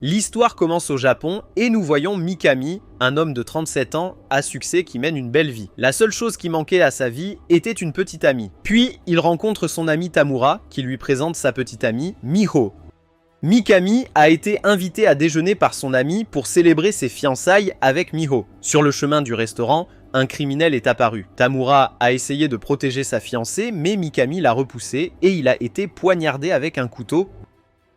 L'histoire commence au Japon et nous voyons Mikami, un homme de 37 ans, à succès qui mène une belle vie. La seule chose qui manquait à sa vie était une petite amie. Puis, il rencontre son ami Tamura, qui lui présente sa petite amie, Miho. Mikami a été invité à déjeuner par son ami pour célébrer ses fiançailles avec Miho. Sur le chemin du restaurant, un criminel est apparu. Tamura a essayé de protéger sa fiancée, mais Mikami l'a repoussé et il a été poignardé avec un couteau.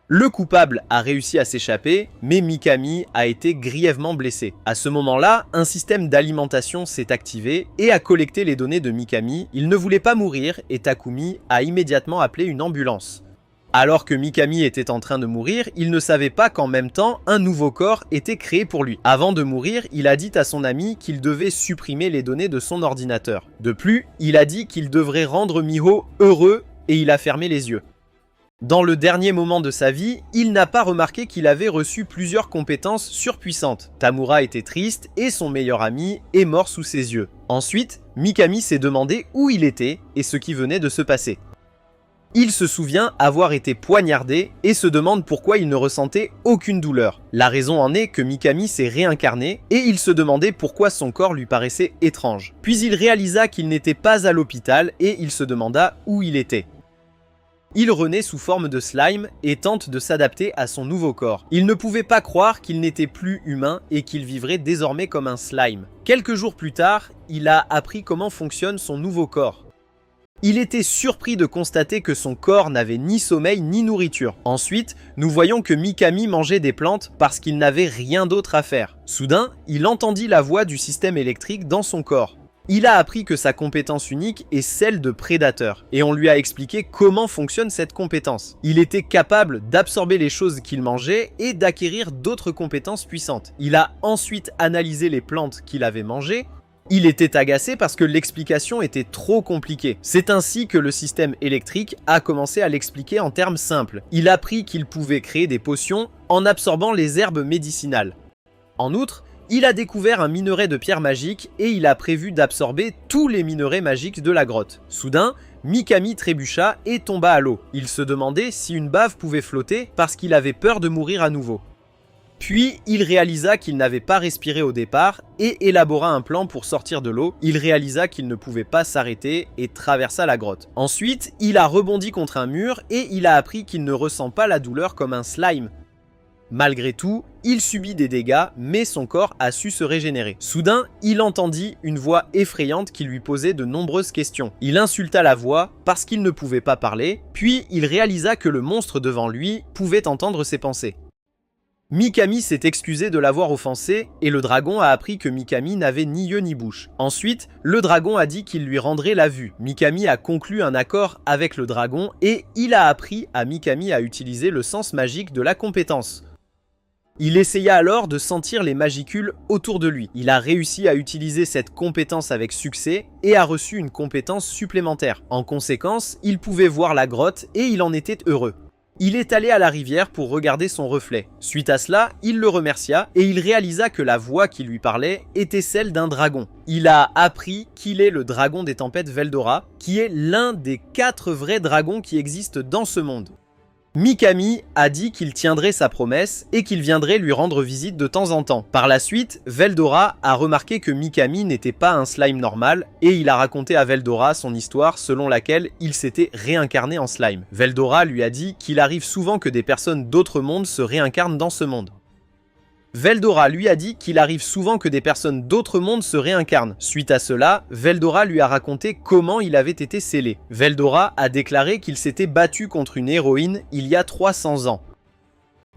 Le coupable a réussi à s'échapper, mais Mikami a été grièvement blessé. À ce moment-là, un système d'alimentation s'est activé et a collecté les données de Mikami. Il ne voulait pas mourir et Takumi a immédiatement appelé une ambulance. Alors que Mikami était en train de mourir, il ne savait pas qu'en même temps, un nouveau corps était créé pour lui. Avant de mourir, il a dit à son ami qu'il devait supprimer les données de son ordinateur. De plus, il a dit qu'il devrait rendre Miho heureux et il a fermé les yeux. Dans le dernier moment de sa vie, il n'a pas remarqué qu'il avait reçu plusieurs compétences surpuissantes. Tamura était triste et son meilleur ami est mort sous ses yeux. Ensuite, Mikami s'est demandé où il était et ce qui venait de se passer. Il se souvient avoir été poignardé et se demande pourquoi il ne ressentait aucune douleur. La raison en est que Mikami s'est réincarné et il se demandait pourquoi son corps lui paraissait étrange. Puis il réalisa qu'il n'était pas à l'hôpital et il se demanda où il était. Il renaît sous forme de slime et tente de s'adapter à son nouveau corps. Il ne pouvait pas croire qu'il n'était plus humain et qu'il vivrait désormais comme un slime. Quelques jours plus tard, il a appris comment fonctionne son nouveau corps. Il était surpris de constater que son corps n'avait ni sommeil ni nourriture. Ensuite, nous voyons que Mikami mangeait des plantes parce qu'il n'avait rien d'autre à faire. Soudain, il entendit la voix du système électrique dans son corps. Il a appris que sa compétence unique est celle de prédateur, et on lui a expliqué comment fonctionne cette compétence. Il était capable d'absorber les choses qu'il mangeait et d'acquérir d'autres compétences puissantes. Il a ensuite analysé les plantes qu'il avait mangées. Il était agacé parce que l'explication était trop compliquée. C'est ainsi que le système électrique a commencé à l'expliquer en termes simples. Il a appris qu'il pouvait créer des potions en absorbant les herbes médicinales. En outre, il a découvert un minerai de pierre magique et il a prévu d'absorber tous les minerais magiques de la grotte. Soudain, Mikami trébucha et tomba à l'eau. Il se demandait si une bave pouvait flotter parce qu'il avait peur de mourir à nouveau. Puis, il réalisa qu'il n'avait pas respiré au départ et élabora un plan pour sortir de l'eau. Il réalisa qu'il ne pouvait pas s'arrêter et traversa la grotte. Ensuite, il a rebondi contre un mur et il a appris qu'il ne ressent pas la douleur comme un slime. Malgré tout, il subit des dégâts, mais son corps a su se régénérer. Soudain, il entendit une voix effrayante qui lui posait de nombreuses questions. Il insulta la voix parce qu'il ne pouvait pas parler, puis il réalisa que le monstre devant lui pouvait entendre ses pensées. Mikami s'est excusé de l'avoir offensé et le dragon a appris que Mikami n'avait ni yeux ni bouche. Ensuite, le dragon a dit qu'il lui rendrait la vue. Mikami a conclu un accord avec le dragon et il a appris à Mikami à utiliser le sens magique de la compétence. Il essaya alors de sentir les magicules autour de lui. Il a réussi à utiliser cette compétence avec succès et a reçu une compétence supplémentaire. En conséquence, il pouvait voir la grotte et il en était heureux. Il est allé à la rivière pour regarder son reflet. Suite à cela, il le remercia et il réalisa que la voix qui lui parlait était celle d'un dragon. Il a appris qu'il est le dragon des tempêtes Veldora, qui est l'un des 4 vrais dragons qui existent dans ce monde. Mikami a dit qu'il tiendrait sa promesse et qu'il viendrait lui rendre visite de temps en temps. Par la suite, Veldora a remarqué que Mikami n'était pas un slime normal et il a raconté à Veldora son histoire selon laquelle il s'était réincarné en slime. Veldora lui a dit qu'il arrive souvent que des personnes d'autres mondes se réincarnent dans ce monde. Veldora lui a dit qu'il arrive souvent que des personnes d'autres mondes se réincarnent. Suite à cela, Veldora lui a raconté comment il avait été scellé. Veldora a déclaré qu'il s'était battu contre une héroïne il y a 300 ans.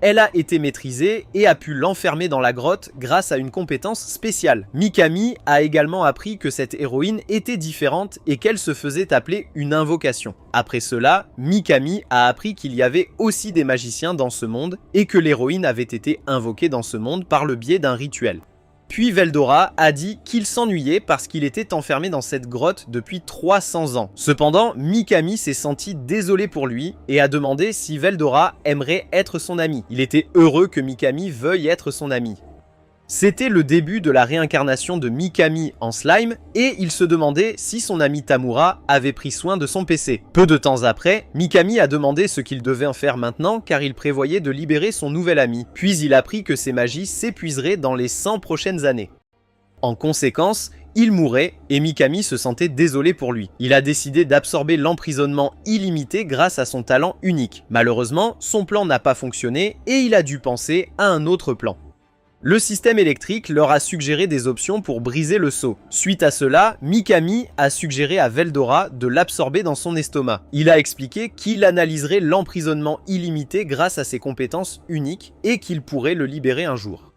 Elle a été maîtrisée et a pu l'enfermer dans la grotte grâce à une compétence spéciale. Mikami a également appris que cette héroïne était différente et qu'elle se faisait appeler une invocation. Après cela, Mikami a appris qu'il y avait aussi des magiciens dans ce monde et que l'héroïne avait été invoquée dans ce monde par le biais d'un rituel. Puis Veldora a dit qu'il s'ennuyait parce qu'il était enfermé dans cette grotte depuis 300 ans. Cependant, Mikami s'est senti désolé pour lui et a demandé si Veldora aimerait être son ami. Il était heureux que Mikami veuille être son ami. C'était le début de la réincarnation de Mikami en slime et il se demandait si son ami Tamura avait pris soin de son PC. Peu de temps après, Mikami a demandé ce qu'il devait en faire maintenant car il prévoyait de libérer son nouvel ami. Puis il apprit que ses magies s'épuiseraient dans les 100 prochaines années. En conséquence, il mourait et Mikami se sentait désolé pour lui. Il a décidé d'absorber l'emprisonnement illimité grâce à son talent unique. Malheureusement, son plan n'a pas fonctionné et il a dû penser à un autre plan. Le système électrique leur a suggéré des options pour briser le sceau. Suite à cela, Mikami a suggéré à Veldora de l'absorber dans son estomac. Il a expliqué qu'il analyserait l'emprisonnement illimité grâce à ses compétences uniques et qu'il pourrait le libérer un jour.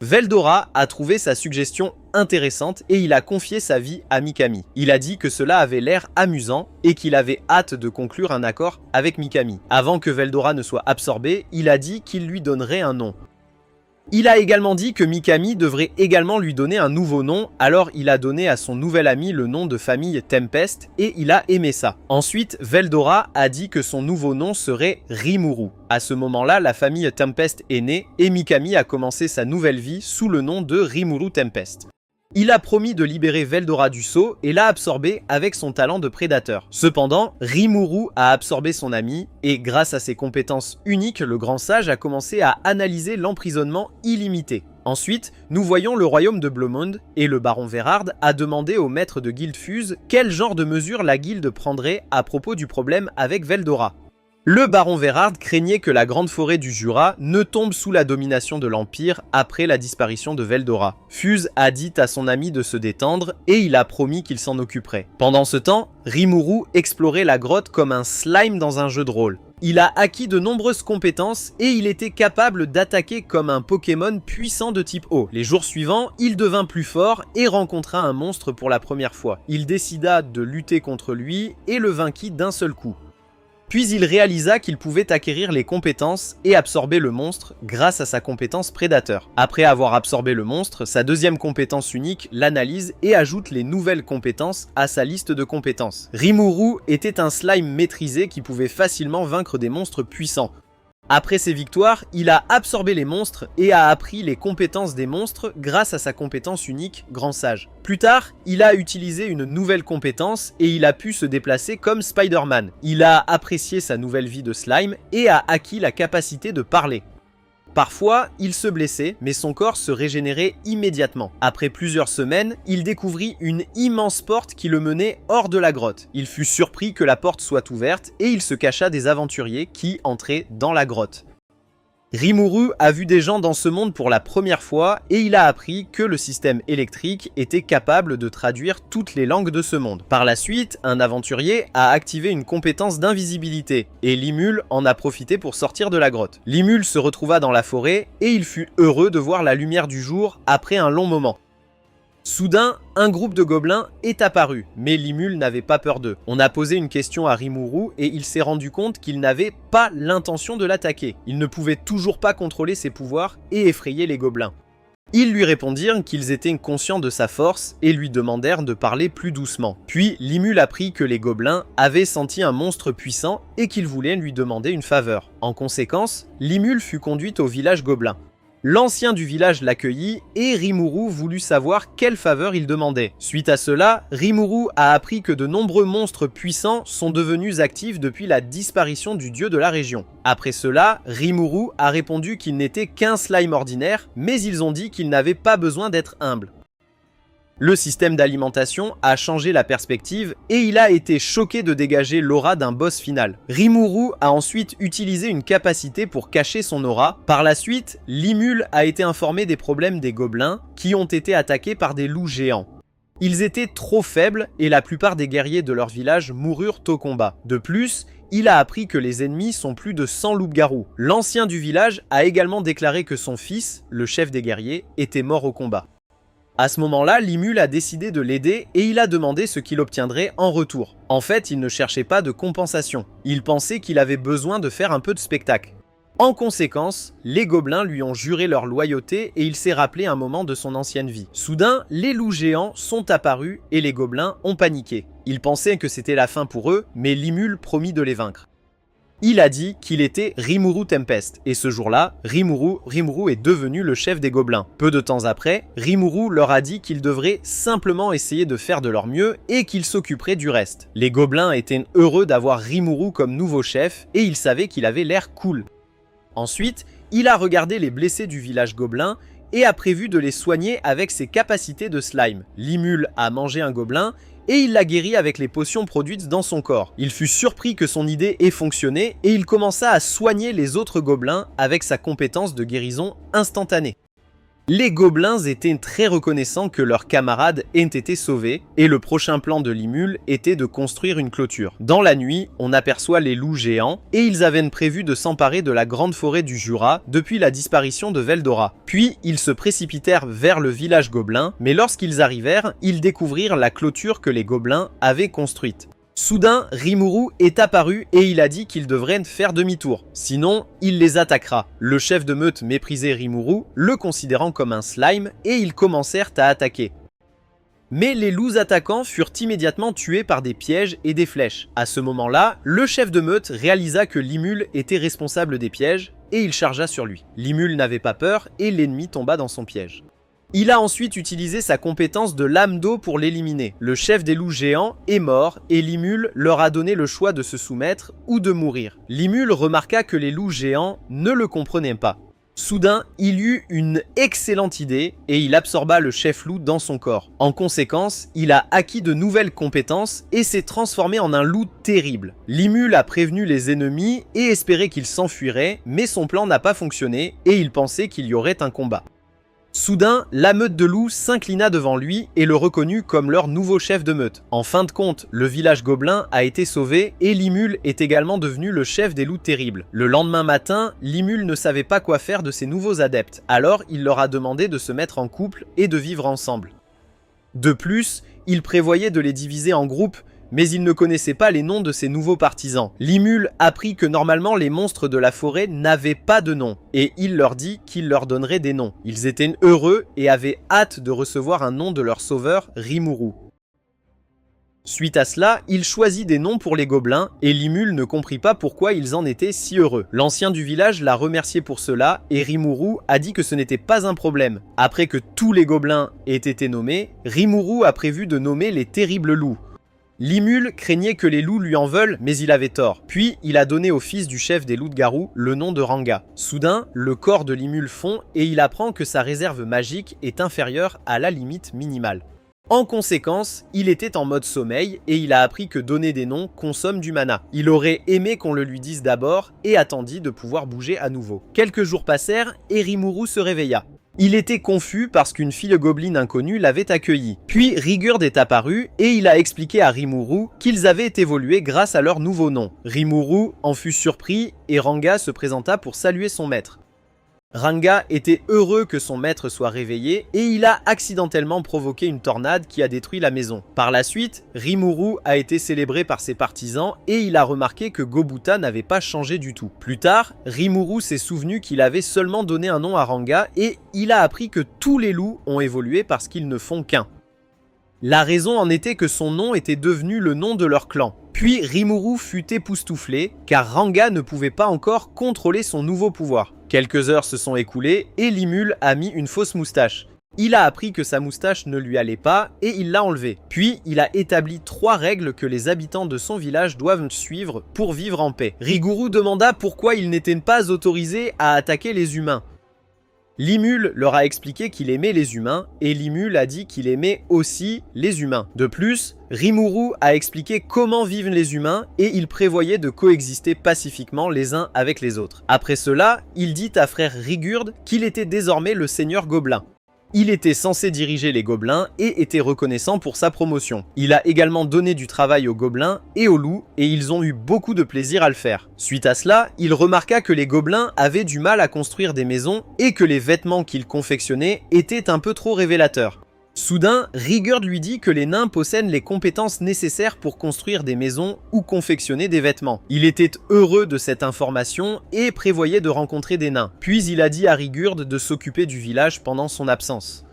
Veldora a trouvé sa suggestion intéressante et il a confié sa vie à Mikami. Il a dit que cela avait l'air amusant et qu'il avait hâte de conclure un accord avec Mikami. Avant que Veldora ne soit absorbée, il a dit qu'il lui donnerait un nom. Il a également dit que Mikami devrait également lui donner un nouveau nom, alors il a donné à son nouvel ami le nom de famille Tempest et il a aimé ça. Ensuite, Veldora a dit que son nouveau nom serait Rimuru. À ce moment-là, la famille Tempest est née et Mikami a commencé sa nouvelle vie sous le nom de Rimuru Tempest. Il a promis de libérer Veldora du sceau et l'a absorbé avec son talent de prédateur. Cependant, Rimuru a absorbé son ami et grâce à ses compétences uniques, le grand sage a commencé à analyser l'emprisonnement illimité. Ensuite, nous voyons le royaume de Blomond et le baron Verard a demandé au maître de guilde Fuse quel genre de mesures la guilde prendrait à propos du problème avec Veldora. Le baron Verard craignait que la grande forêt du Jura ne tombe sous la domination de l'Empire après la disparition de Veldora. Fuse a dit à son ami de se détendre et il a promis qu'il s'en occuperait. Pendant ce temps, Rimuru explorait la grotte comme un slime dans un jeu de rôle. Il a acquis de nombreuses compétences et il était capable d'attaquer comme un Pokémon puissant de type eau. Les jours suivants, il devint plus fort et rencontra un monstre pour la première fois. Il décida de lutter contre lui et le vainquit d'un seul coup. Puis il réalisa qu'il pouvait acquérir les compétences et absorber le monstre grâce à sa compétence prédateur. Après avoir absorbé le monstre, sa deuxième compétence unique l'analyse et ajoute les nouvelles compétences à sa liste de compétences. Rimuru était un slime maîtrisé qui pouvait facilement vaincre des monstres puissants. Après ses victoires, il a absorbé les monstres et a appris les compétences des monstres grâce à sa compétence unique, Grand Sage. Plus tard, il a utilisé une nouvelle compétence et il a pu se déplacer comme Spider-Man. Il a apprécié sa nouvelle vie de slime et a acquis la capacité de parler. Parfois, il se blessait, mais son corps se régénérait immédiatement. Après plusieurs semaines, il découvrit une immense porte qui le menait hors de la grotte. Il fut surpris que la porte soit ouverte et il se cacha des aventuriers qui entraient dans la grotte. Rimuru a vu des gens dans ce monde pour la première fois et il a appris que le système électrique était capable de traduire toutes les langues de ce monde. Par la suite, un aventurier a activé une compétence d'invisibilité et Limul en a profité pour sortir de la grotte. Limul se retrouva dans la forêt et il fut heureux de voir la lumière du jour après un long moment. Soudain, un groupe de gobelins est apparu, mais Limul n'avait pas peur d'eux. On a posé une question à Rimuru et il s'est rendu compte qu'il n'avait pas l'intention de l'attaquer. Il ne pouvait toujours pas contrôler ses pouvoirs et effrayer les gobelins. Ils lui répondirent qu'ils étaient conscients de sa force et lui demandèrent de parler plus doucement. Puis Limul apprit que les gobelins avaient senti un monstre puissant et qu'ils voulaient lui demander une faveur. En conséquence, Limul fut conduite au village gobelin. L'ancien du village l'accueillit et Rimuru voulut savoir quelle faveur il demandait. Suite à cela, Rimuru a appris que de nombreux monstres puissants sont devenus actifs depuis la disparition du dieu de la région. Après cela, Rimuru a répondu qu'il n'était qu'un slime ordinaire, mais ils ont dit qu'il n'avait pas besoin d'être humble. Le système d'alimentation a changé la perspective et il a été choqué de dégager l'aura d'un boss final. Rimuru a ensuite utilisé une capacité pour cacher son aura. Par la suite, Limul a été informé des problèmes des gobelins qui ont été attaqués par des loups géants. Ils étaient trop faibles et la plupart des guerriers de leur village moururent au combat. De plus, il a appris que les ennemis sont plus de 100 loups-garous. L'ancien du village a également déclaré que son fils, le chef des guerriers, était mort au combat. À ce moment-là, Limul a décidé de l'aider et il a demandé ce qu'il obtiendrait en retour. En fait, il ne cherchait pas de compensation. Il pensait qu'il avait besoin de faire un peu de spectacle. En conséquence, les gobelins lui ont juré leur loyauté et il s'est rappelé un moment de son ancienne vie. Soudain, les loups géants sont apparus et les gobelins ont paniqué. Ils pensaient que c'était la fin pour eux, mais Limul promit de les vaincre. Il a dit qu'il était Rimuru Tempest, et ce jour-là, Rimuru est devenu le chef des gobelins. Peu de temps après, Rimuru leur a dit qu'ils devraient simplement essayer de faire de leur mieux et qu'ils s'occuperaient du reste. Les gobelins étaient heureux d'avoir Rimuru comme nouveau chef et ils savaient qu'il avait l'air cool. Ensuite, il a regardé les blessés du village gobelin et a prévu de les soigner avec ses capacités de slime. Limul a mangé un gobelin et il l'a guéri avec les potions produites dans son corps. Il fut surpris que son idée ait fonctionné et il commença à soigner les autres gobelins avec sa compétence de guérison instantanée. Les gobelins étaient très reconnaissants que leurs camarades aient été sauvés, et le prochain plan de Limul était de construire une clôture. Dans la nuit, on aperçoit les loups géants, et ils avaient prévu de s'emparer de la grande forêt du Jura depuis la disparition de Veldora. Puis, ils se précipitèrent vers le village gobelin, mais lorsqu'ils arrivèrent, ils découvrirent la clôture que les gobelins avaient construite. Soudain, Rimuru est apparu et il a dit qu'il devrait faire demi-tour, sinon il les attaquera. Le chef de meute méprisait Rimuru, le considérant comme un slime, et ils commencèrent à attaquer. Mais les loups attaquants furent immédiatement tués par des pièges et des flèches. À ce moment-là, le chef de meute réalisa que Limul était responsable des pièges et il chargea sur lui. Limul n'avait pas peur et l'ennemi tomba dans son piège. Il a ensuite utilisé sa compétence de lame d'eau pour l'éliminer. Le chef des loups géants est mort et Limul leur a donné le choix de se soumettre ou de mourir. Limul remarqua que les loups géants ne le comprenaient pas. Soudain, il eut une excellente idée et il absorba le chef loup dans son corps. En conséquence, il a acquis de nouvelles compétences et s'est transformé en un loup terrible. Limul a prévenu les ennemis et espérait qu'ils s'enfuiraient, mais son plan n'a pas fonctionné et il pensait qu'il y aurait un combat. Soudain, la meute de loups s'inclina devant lui et le reconnut comme leur nouveau chef de meute. En fin de compte, le village gobelin a été sauvé et Limul est également devenu le chef des loups terribles. Le lendemain matin, Limul ne savait pas quoi faire de ses nouveaux adeptes, alors il leur a demandé de se mettre en couple et de vivre ensemble. De plus, il prévoyait de les diviser en groupes, mais il ne connaissait pas les noms de ses nouveaux partisans. Limul apprit que normalement les monstres de la forêt n'avaient pas de nom, et il leur dit qu'il leur donnerait des noms. Ils étaient heureux et avaient hâte de recevoir un nom de leur sauveur, Rimuru. Suite à cela, il choisit des noms pour les gobelins, et Limul ne comprit pas pourquoi ils en étaient si heureux. L'ancien du village l'a remercié pour cela, et Rimuru a dit que ce n'était pas un problème. Après que tous les gobelins aient été nommés, Rimuru a prévu de nommer les terribles loups. Limul craignait que les loups lui en veulent, mais il avait tort. Puis, il a donné au fils du chef des loups-garous le nom de Ranga. Soudain, le corps de Limul fond et il apprend que sa réserve magique est inférieure à la limite minimale. En conséquence, il était en mode sommeil et il a appris que donner des noms consomme du mana. Il aurait aimé qu'on le lui dise d'abord et attendit de pouvoir bouger à nouveau. Quelques jours passèrent et Rimuru se réveilla. Il était confus parce qu'une fille gobeline inconnue l'avait accueilli. Puis Rigurd est apparu et il a expliqué à Rimuru qu'ils avaient évolué grâce à leur nouveau nom. Rimuru en fut surpris et Ranga se présenta pour saluer son maître. Ranga était heureux que son maître soit réveillé et il a accidentellement provoqué une tornade qui a détruit la maison. Par la suite, Rimuru a été célébré par ses partisans et il a remarqué que Gobuta n'avait pas changé du tout. Plus tard, Rimuru s'est souvenu qu'il avait seulement donné un nom à Ranga et il a appris que tous les loups ont évolué parce qu'ils ne font qu'un. La raison en était que son nom était devenu le nom de leur clan. Puis Rimuru fut époustouflé car Ranga ne pouvait pas encore contrôler son nouveau pouvoir. Quelques heures se sont écoulées et Limul a mis une fausse moustache. Il a appris que sa moustache ne lui allait pas et il l'a enlevée. Puis il a établi 3 règles que les habitants de son village doivent suivre pour vivre en paix. Riguru demanda pourquoi ils n'étaient pas autorisés à attaquer les humains. Limul leur a expliqué qu'il aimait les humains et Limul a dit qu'il aimait aussi les humains. De plus, Rimuru a expliqué comment vivent les humains et il prévoyait de coexister pacifiquement les uns avec les autres. Après cela, il dit à frère Rigurd qu'il était désormais le seigneur gobelin. Il était censé diriger les gobelins et était reconnaissant pour sa promotion. Il a également donné du travail aux gobelins et aux loups et ils ont eu beaucoup de plaisir à le faire. Suite à cela, il remarqua que les gobelins avaient du mal à construire des maisons et que les vêtements qu'ils confectionnaient étaient un peu trop révélateurs. Soudain, Rigurd lui dit que les nains possèdent les compétences nécessaires pour construire des maisons ou confectionner des vêtements. Il était heureux de cette information et prévoyait de rencontrer des nains. Puis il a dit à Rigurd de s'occuper du village pendant son absence.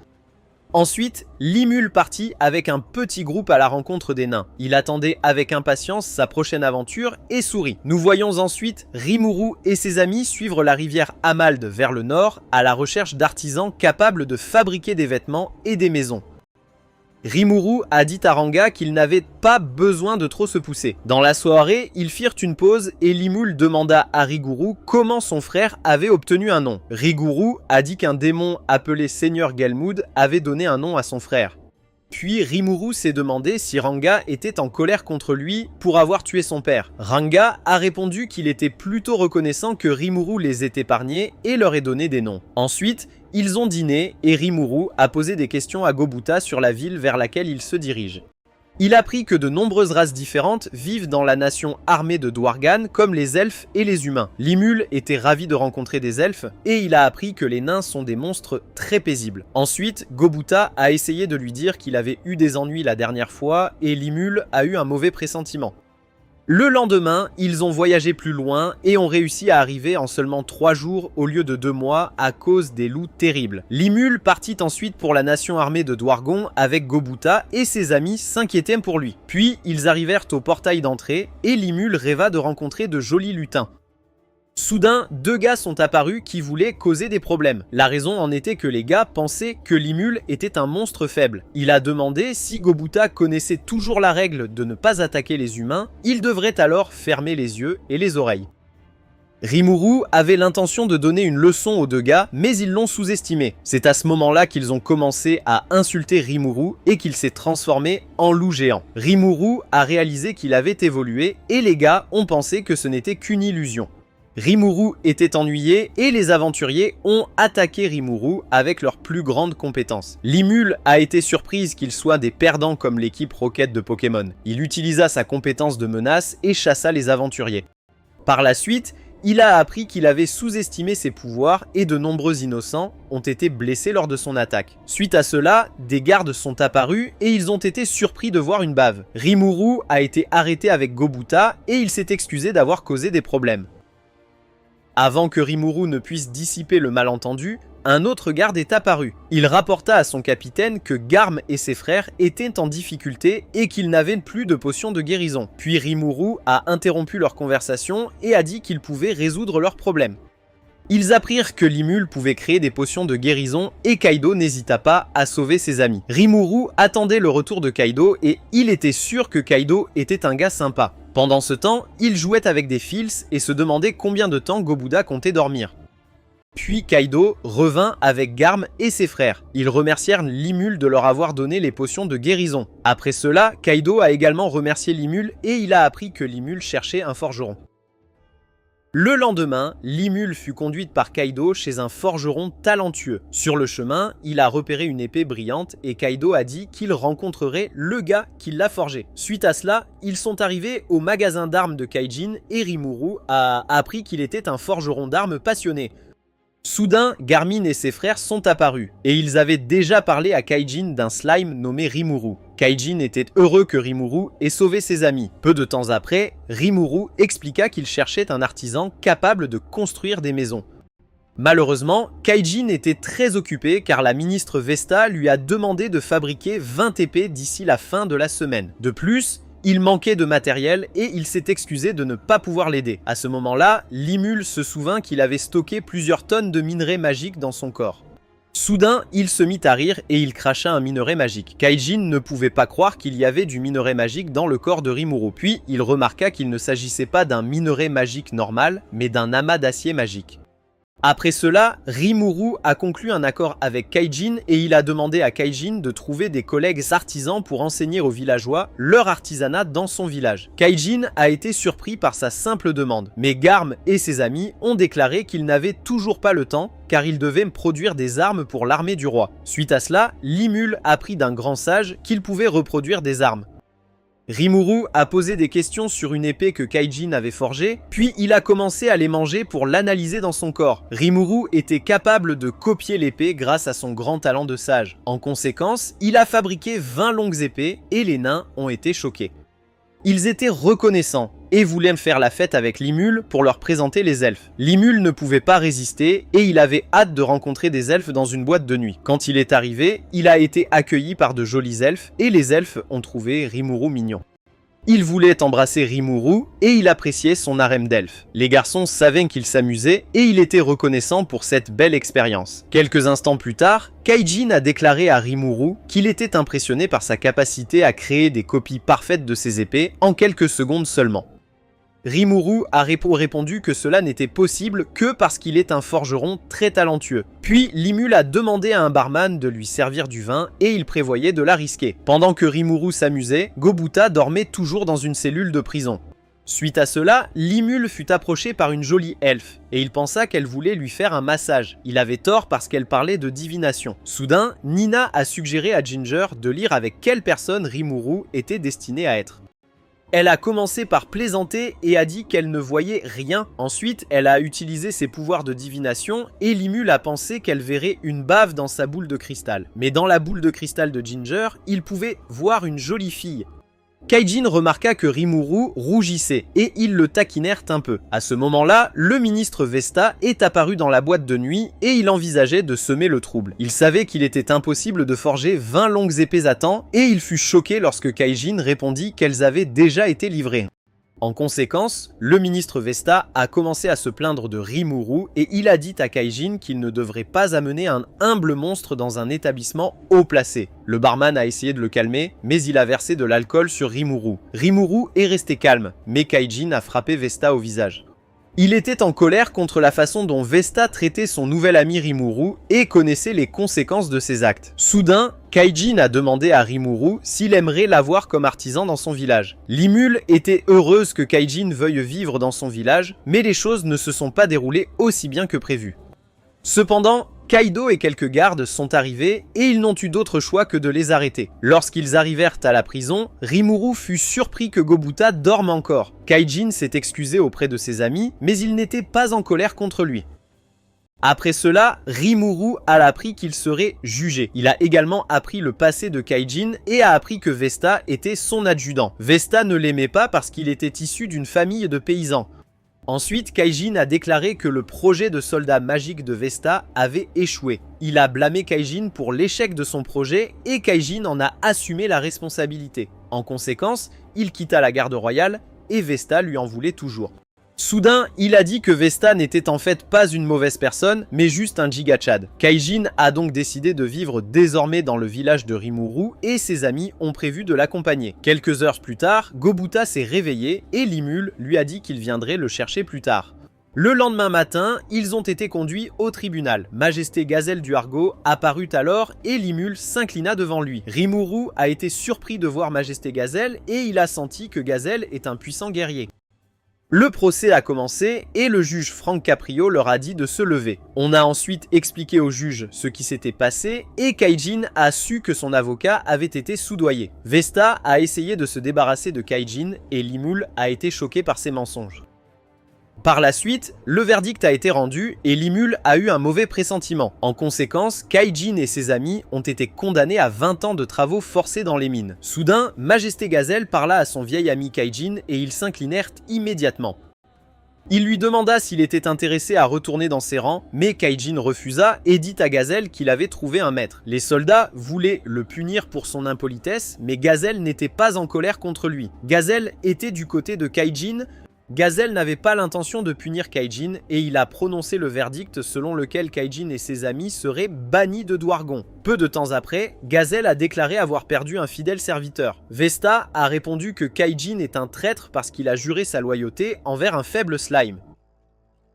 Ensuite, Limul partit avec un petit groupe à la rencontre des nains. Il attendait avec impatience sa prochaine aventure et sourit. Nous voyons ensuite Rimuru et ses amis suivre la rivière Amald vers le nord à la recherche d'artisans capables de fabriquer des vêtements et des maisons. Rimuru a dit à Ranga qu'il n'avait pas besoin de trop se pousser. Dans la soirée, ils firent une pause et Limul demanda à Riguru comment son frère avait obtenu un nom. Riguru a dit qu'un démon appelé Seigneur Gelmud avait donné un nom à son frère. Puis Rimuru s'est demandé si Ranga était en colère contre lui pour avoir tué son père. Ranga a répondu qu'il était plutôt reconnaissant que Rimuru les ait épargnés et leur ait donné des noms. Ensuite, ils ont dîné et Rimuru a posé des questions à Gobuta sur la ville vers laquelle il se dirige. Il apprit que de nombreuses races différentes vivent dans la nation armée de Dwargan, comme les elfes et les humains. Limul était ravi de rencontrer des elfes, et il a appris que les nains sont des monstres très paisibles. Ensuite, Gobuta a essayé de lui dire qu'il avait eu des ennuis la dernière fois, et Limul a eu un mauvais pressentiment. Le lendemain, ils ont voyagé plus loin et ont réussi à arriver en seulement 3 jours au lieu de 2 mois à cause des loups terribles. Limul partit ensuite pour la nation armée de Dwargon avec Gobuta et ses amis s'inquiétaient pour lui. Puis ils arrivèrent au portail d'entrée et Limul rêva de rencontrer de jolis lutins. Soudain, 2 gars sont apparus qui voulaient causer des problèmes. La raison en était que les gars pensaient que Limul était un monstre faible. Il a demandé si Gobuta connaissait toujours la règle de ne pas attaquer les humains, il devrait alors fermer les yeux et les oreilles. Rimuru avait l'intention de donner une leçon aux 2 gars, mais ils l'ont sous-estimé. C'est à ce moment-là qu'ils ont commencé à insulter Rimuru et qu'il s'est transformé en loup géant. Rimuru a réalisé qu'il avait évolué et les gars ont pensé que ce n'était qu'une illusion. Rimuru était ennuyé et les aventuriers ont attaqué Rimuru avec leurs plus grandes compétences. Limul a été surprise qu'ils soient des perdants comme l'équipe Rocket de Pokémon. Il utilisa sa compétence de menace et chassa les aventuriers. Par la suite, il a appris qu'il avait sous-estimé ses pouvoirs et de nombreux innocents ont été blessés lors de son attaque. Suite à cela, des gardes sont apparus et ils ont été surpris de voir une bave. Rimuru a été arrêté avec Gobuta et il s'est excusé d'avoir causé des problèmes. Avant que Rimuru ne puisse dissiper le malentendu, un autre garde est apparu. Il rapporta à son capitaine que Garm et ses frères étaient en difficulté et qu'ils n'avaient plus de potions de guérison. Puis Rimuru a interrompu leur conversation et a dit qu'il pouvait résoudre leurs problèmes. Ils apprirent que Limul pouvait créer des potions de guérison et Kaido n'hésita pas à sauver ses amis. Rimuru attendait le retour de Kaido et il était sûr que Kaido était un gars sympa. Pendant ce temps, il jouait avec des fils et se demandait combien de temps Gobuta comptait dormir. Puis Kaido revint avec Garm et ses frères. Ils remercièrent Limul de leur avoir donné les potions de guérison. Après cela, Kaido a également remercié Limul et il a appris que Limul cherchait un forgeron. Le lendemain, Limul fut conduite par Kaido chez un forgeron talentueux. Sur le chemin, il a repéré une épée brillante et Kaido a dit qu'il rencontrerait le gars qui l'a forgée. Suite à cela, ils sont arrivés au magasin d'armes de Kaijin et Rimuru a appris qu'il était un forgeron d'armes passionné. Soudain, Garmin et ses frères sont apparus, et ils avaient déjà parlé à Kaijin d'un slime nommé Rimuru. Kaijin était heureux que Rimuru ait sauvé ses amis. Peu de temps après, Rimuru expliqua qu'il cherchait un artisan capable de construire des maisons. Malheureusement, Kaijin était très occupé car la ministre Vesta lui a demandé de fabriquer 20 épées d'ici la fin de la semaine. De plus, il manquait de matériel et il s'est excusé de ne pas pouvoir l'aider. À ce moment-là, Limul se souvint qu'il avait stocké plusieurs tonnes de minerais magiques dans son corps. Soudain, il se mit à rire et il cracha un minerai magique. Kaijin ne pouvait pas croire qu'il y avait du minerai magique dans le corps de Rimuru. Puis, il remarqua qu'il ne s'agissait pas d'un minerai magique normal, mais d'un amas d'acier magique. Après cela, Rimuru a conclu un accord avec Kaijin et il a demandé à Kaijin de trouver des collègues artisans pour enseigner aux villageois leur artisanat dans son village. Kaijin a été surpris par sa simple demande, mais Garm et ses amis ont déclaré qu'ils n'avaient toujours pas le temps car ils devaient produire des armes pour l'armée du roi. Suite à cela, Limul apprit d'un grand sage qu'il pouvait reproduire des armes. Rimuru a posé des questions sur une épée que Kaijin avait forgée, puis il a commencé à les manger pour l'analyser dans son corps. Rimuru était capable de copier l'épée grâce à son grand talent de sage. En conséquence, il a fabriqué 20 longues épées et les nains ont été choqués. Ils étaient reconnaissants et voulaient faire la fête avec Limul pour leur présenter les elfes. Limul ne pouvait pas résister et il avait hâte de rencontrer des elfes dans une boîte de nuit. Quand il est arrivé, il a été accueilli par de jolis elfes et les elfes ont trouvé Rimuru mignon. Il voulait embrasser Rimuru et il appréciait son harem d'elfes. Les garçons savaient qu'il s'amusait et il était reconnaissant pour cette belle expérience. Quelques instants plus tard, Kaijin a déclaré à Rimuru qu'il était impressionné par sa capacité à créer des copies parfaites de ses épées en quelques secondes seulement. Rimuru a répondu que cela n'était possible que parce qu'il est un forgeron très talentueux. Puis Limul a demandé à un barman de lui servir du vin et il prévoyait de la risquer. Pendant que Rimuru s'amusait, Gobuta dormait toujours dans une cellule de prison. Suite à cela, Limul fut approché par une jolie elfe et il pensa qu'elle voulait lui faire un massage. Il avait tort parce qu'elle parlait de divination. Soudain, Nina a suggéré à Ginger de lire avec quelle personne Rimuru était destiné à être. Elle a commencé par plaisanter et a dit qu'elle ne voyait rien. Ensuite, elle a utilisé ses pouvoirs de divination et Limul a pensé qu'elle verrait une bave dans sa boule de cristal. Mais dans la boule de cristal de Ginger, il pouvait voir une jolie fille. Kaijin remarqua que Rimuru rougissait et ils le taquinèrent un peu. À ce moment-là, le ministre Vesta est apparu dans la boîte de nuit et il envisageait de semer le trouble. Il savait qu'il était impossible de forger 20 longues épées à temps et il fut choqué lorsque Kaijin répondit qu'elles avaient déjà été livrées. En conséquence, le ministre Vesta a commencé à se plaindre de Rimuru et il a dit à Kaijin qu'il ne devrait pas amener un humble monstre dans un établissement haut placé. Le barman a essayé de le calmer, mais il a versé de l'alcool sur Rimuru. Rimuru est resté calme, mais Kaijin a frappé Vesta au visage. Il était en colère contre la façon dont Vesta traitait son nouvel ami Rimuru et connaissait les conséquences de ses actes. Soudain, Kaijin a demandé à Rimuru s'il aimerait l'avoir comme artisan dans son village. Limul était heureuse que Kaijin veuille vivre dans son village, mais les choses ne se sont pas déroulées aussi bien que prévu. Cependant, Kaido et quelques gardes sont arrivés et ils n'ont eu d'autre choix que de les arrêter. Lorsqu'ils arrivèrent à la prison, Rimuru fut surpris que Gobuta dorme encore. Kaijin s'est excusé auprès de ses amis, mais il n'était pas en colère contre lui. Après cela, Rimuru a appris qu'il serait jugé. Il a également appris le passé de Kaijin et a appris que Vesta était son adjudant. Vesta ne l'aimait pas parce qu'il était issu d'une famille de paysans. Ensuite, Kaijin a déclaré que le projet de soldat magique de Vesta avait échoué. Il a blâmé Kaijin pour l'échec de son projet et Kaijin en a assumé la responsabilité. En conséquence, il quitta la garde royale et Vesta lui en voulait toujours. Soudain, il a dit que Vesta n'était en fait pas une mauvaise personne, mais juste un gigachad. Kaijin a donc décidé de vivre désormais dans le village de Rimuru et ses amis ont prévu de l'accompagner. Quelques heures plus tard, Gobuta s'est réveillé et Limul lui a dit qu'il viendrait le chercher plus tard. Le lendemain matin, ils ont été conduits au tribunal. Majesté Gazelle du Argot apparut alors et Limul s'inclina devant lui. Rimuru a été surpris de voir Majesté Gazelle et il a senti que Gazelle est un puissant guerrier. Le procès a commencé et le juge Frank Caprio leur a dit de se lever. On a ensuite expliqué au juge ce qui s'était passé et Kaijin a su que son avocat avait été soudoyé. Vesta a essayé de se débarrasser de Kaijin et Limul a été choqué par ses mensonges. Par la suite, le verdict a été rendu et Limul a eu un mauvais pressentiment. En conséquence, Kaijin et ses amis ont été condamnés à 20 ans de travaux forcés dans les mines. Soudain, Majesté Gazelle parla à son vieil ami Kaijin et ils s'inclinèrent immédiatement. Il lui demanda s'il était intéressé à retourner dans ses rangs, mais Kaijin refusa et dit à Gazelle qu'il avait trouvé un maître. Les soldats voulaient le punir pour son impolitesse, mais Gazelle n'était pas en colère contre lui. Gazelle était du côté de Kaijin. Gazelle n'avait pas l'intention de punir Kaijin et il a prononcé le verdict selon lequel Kaijin et ses amis seraient bannis de Douargon. Peu de temps après, Gazelle a déclaré avoir perdu un fidèle serviteur. Vesta a répondu que Kaijin est un traître parce qu'il a juré sa loyauté envers un faible slime.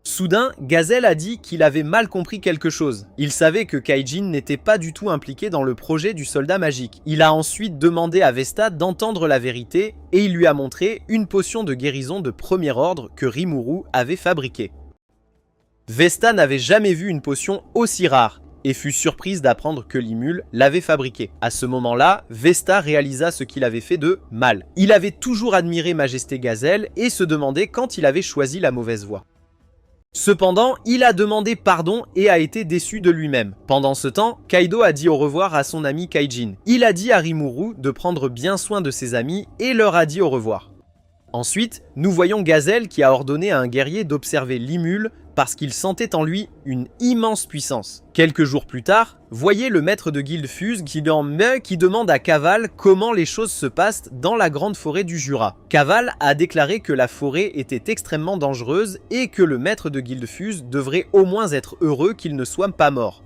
Soudain, Gazelle a dit qu'il avait mal compris quelque chose. Il savait que Kaijin n'était pas du tout impliqué dans le projet du soldat magique. Il a ensuite demandé à Vesta d'entendre la vérité et il lui a montré une potion de guérison de premier ordre que Rimuru avait fabriquée. Vesta n'avait jamais vu une potion aussi rare et fut surprise d'apprendre que Limul l'avait fabriquée. À ce moment-là, Vesta réalisa ce qu'il avait fait de mal. Il avait toujours admiré Majesté Gazelle et se demandait quand il avait choisi la mauvaise voie. Cependant, il a demandé pardon et a été déçu de lui-même. Pendant ce temps, Kaido a dit au revoir à son ami Kaijin. Il a dit à Rimuru de prendre bien soin de ses amis et leur a dit au revoir. Ensuite, nous voyons Gazelle qui a ordonné à un guerrier d'observer Limul parce qu'il sentait en lui une immense puissance. Quelques jours plus tard, voyez le maître de Guildfuse qui demande à Caval comment les choses se passent dans la grande forêt du Jura. Caval a déclaré que la forêt était extrêmement dangereuse et que le maître de Guildfuse devrait au moins être heureux qu'il ne soit pas mort.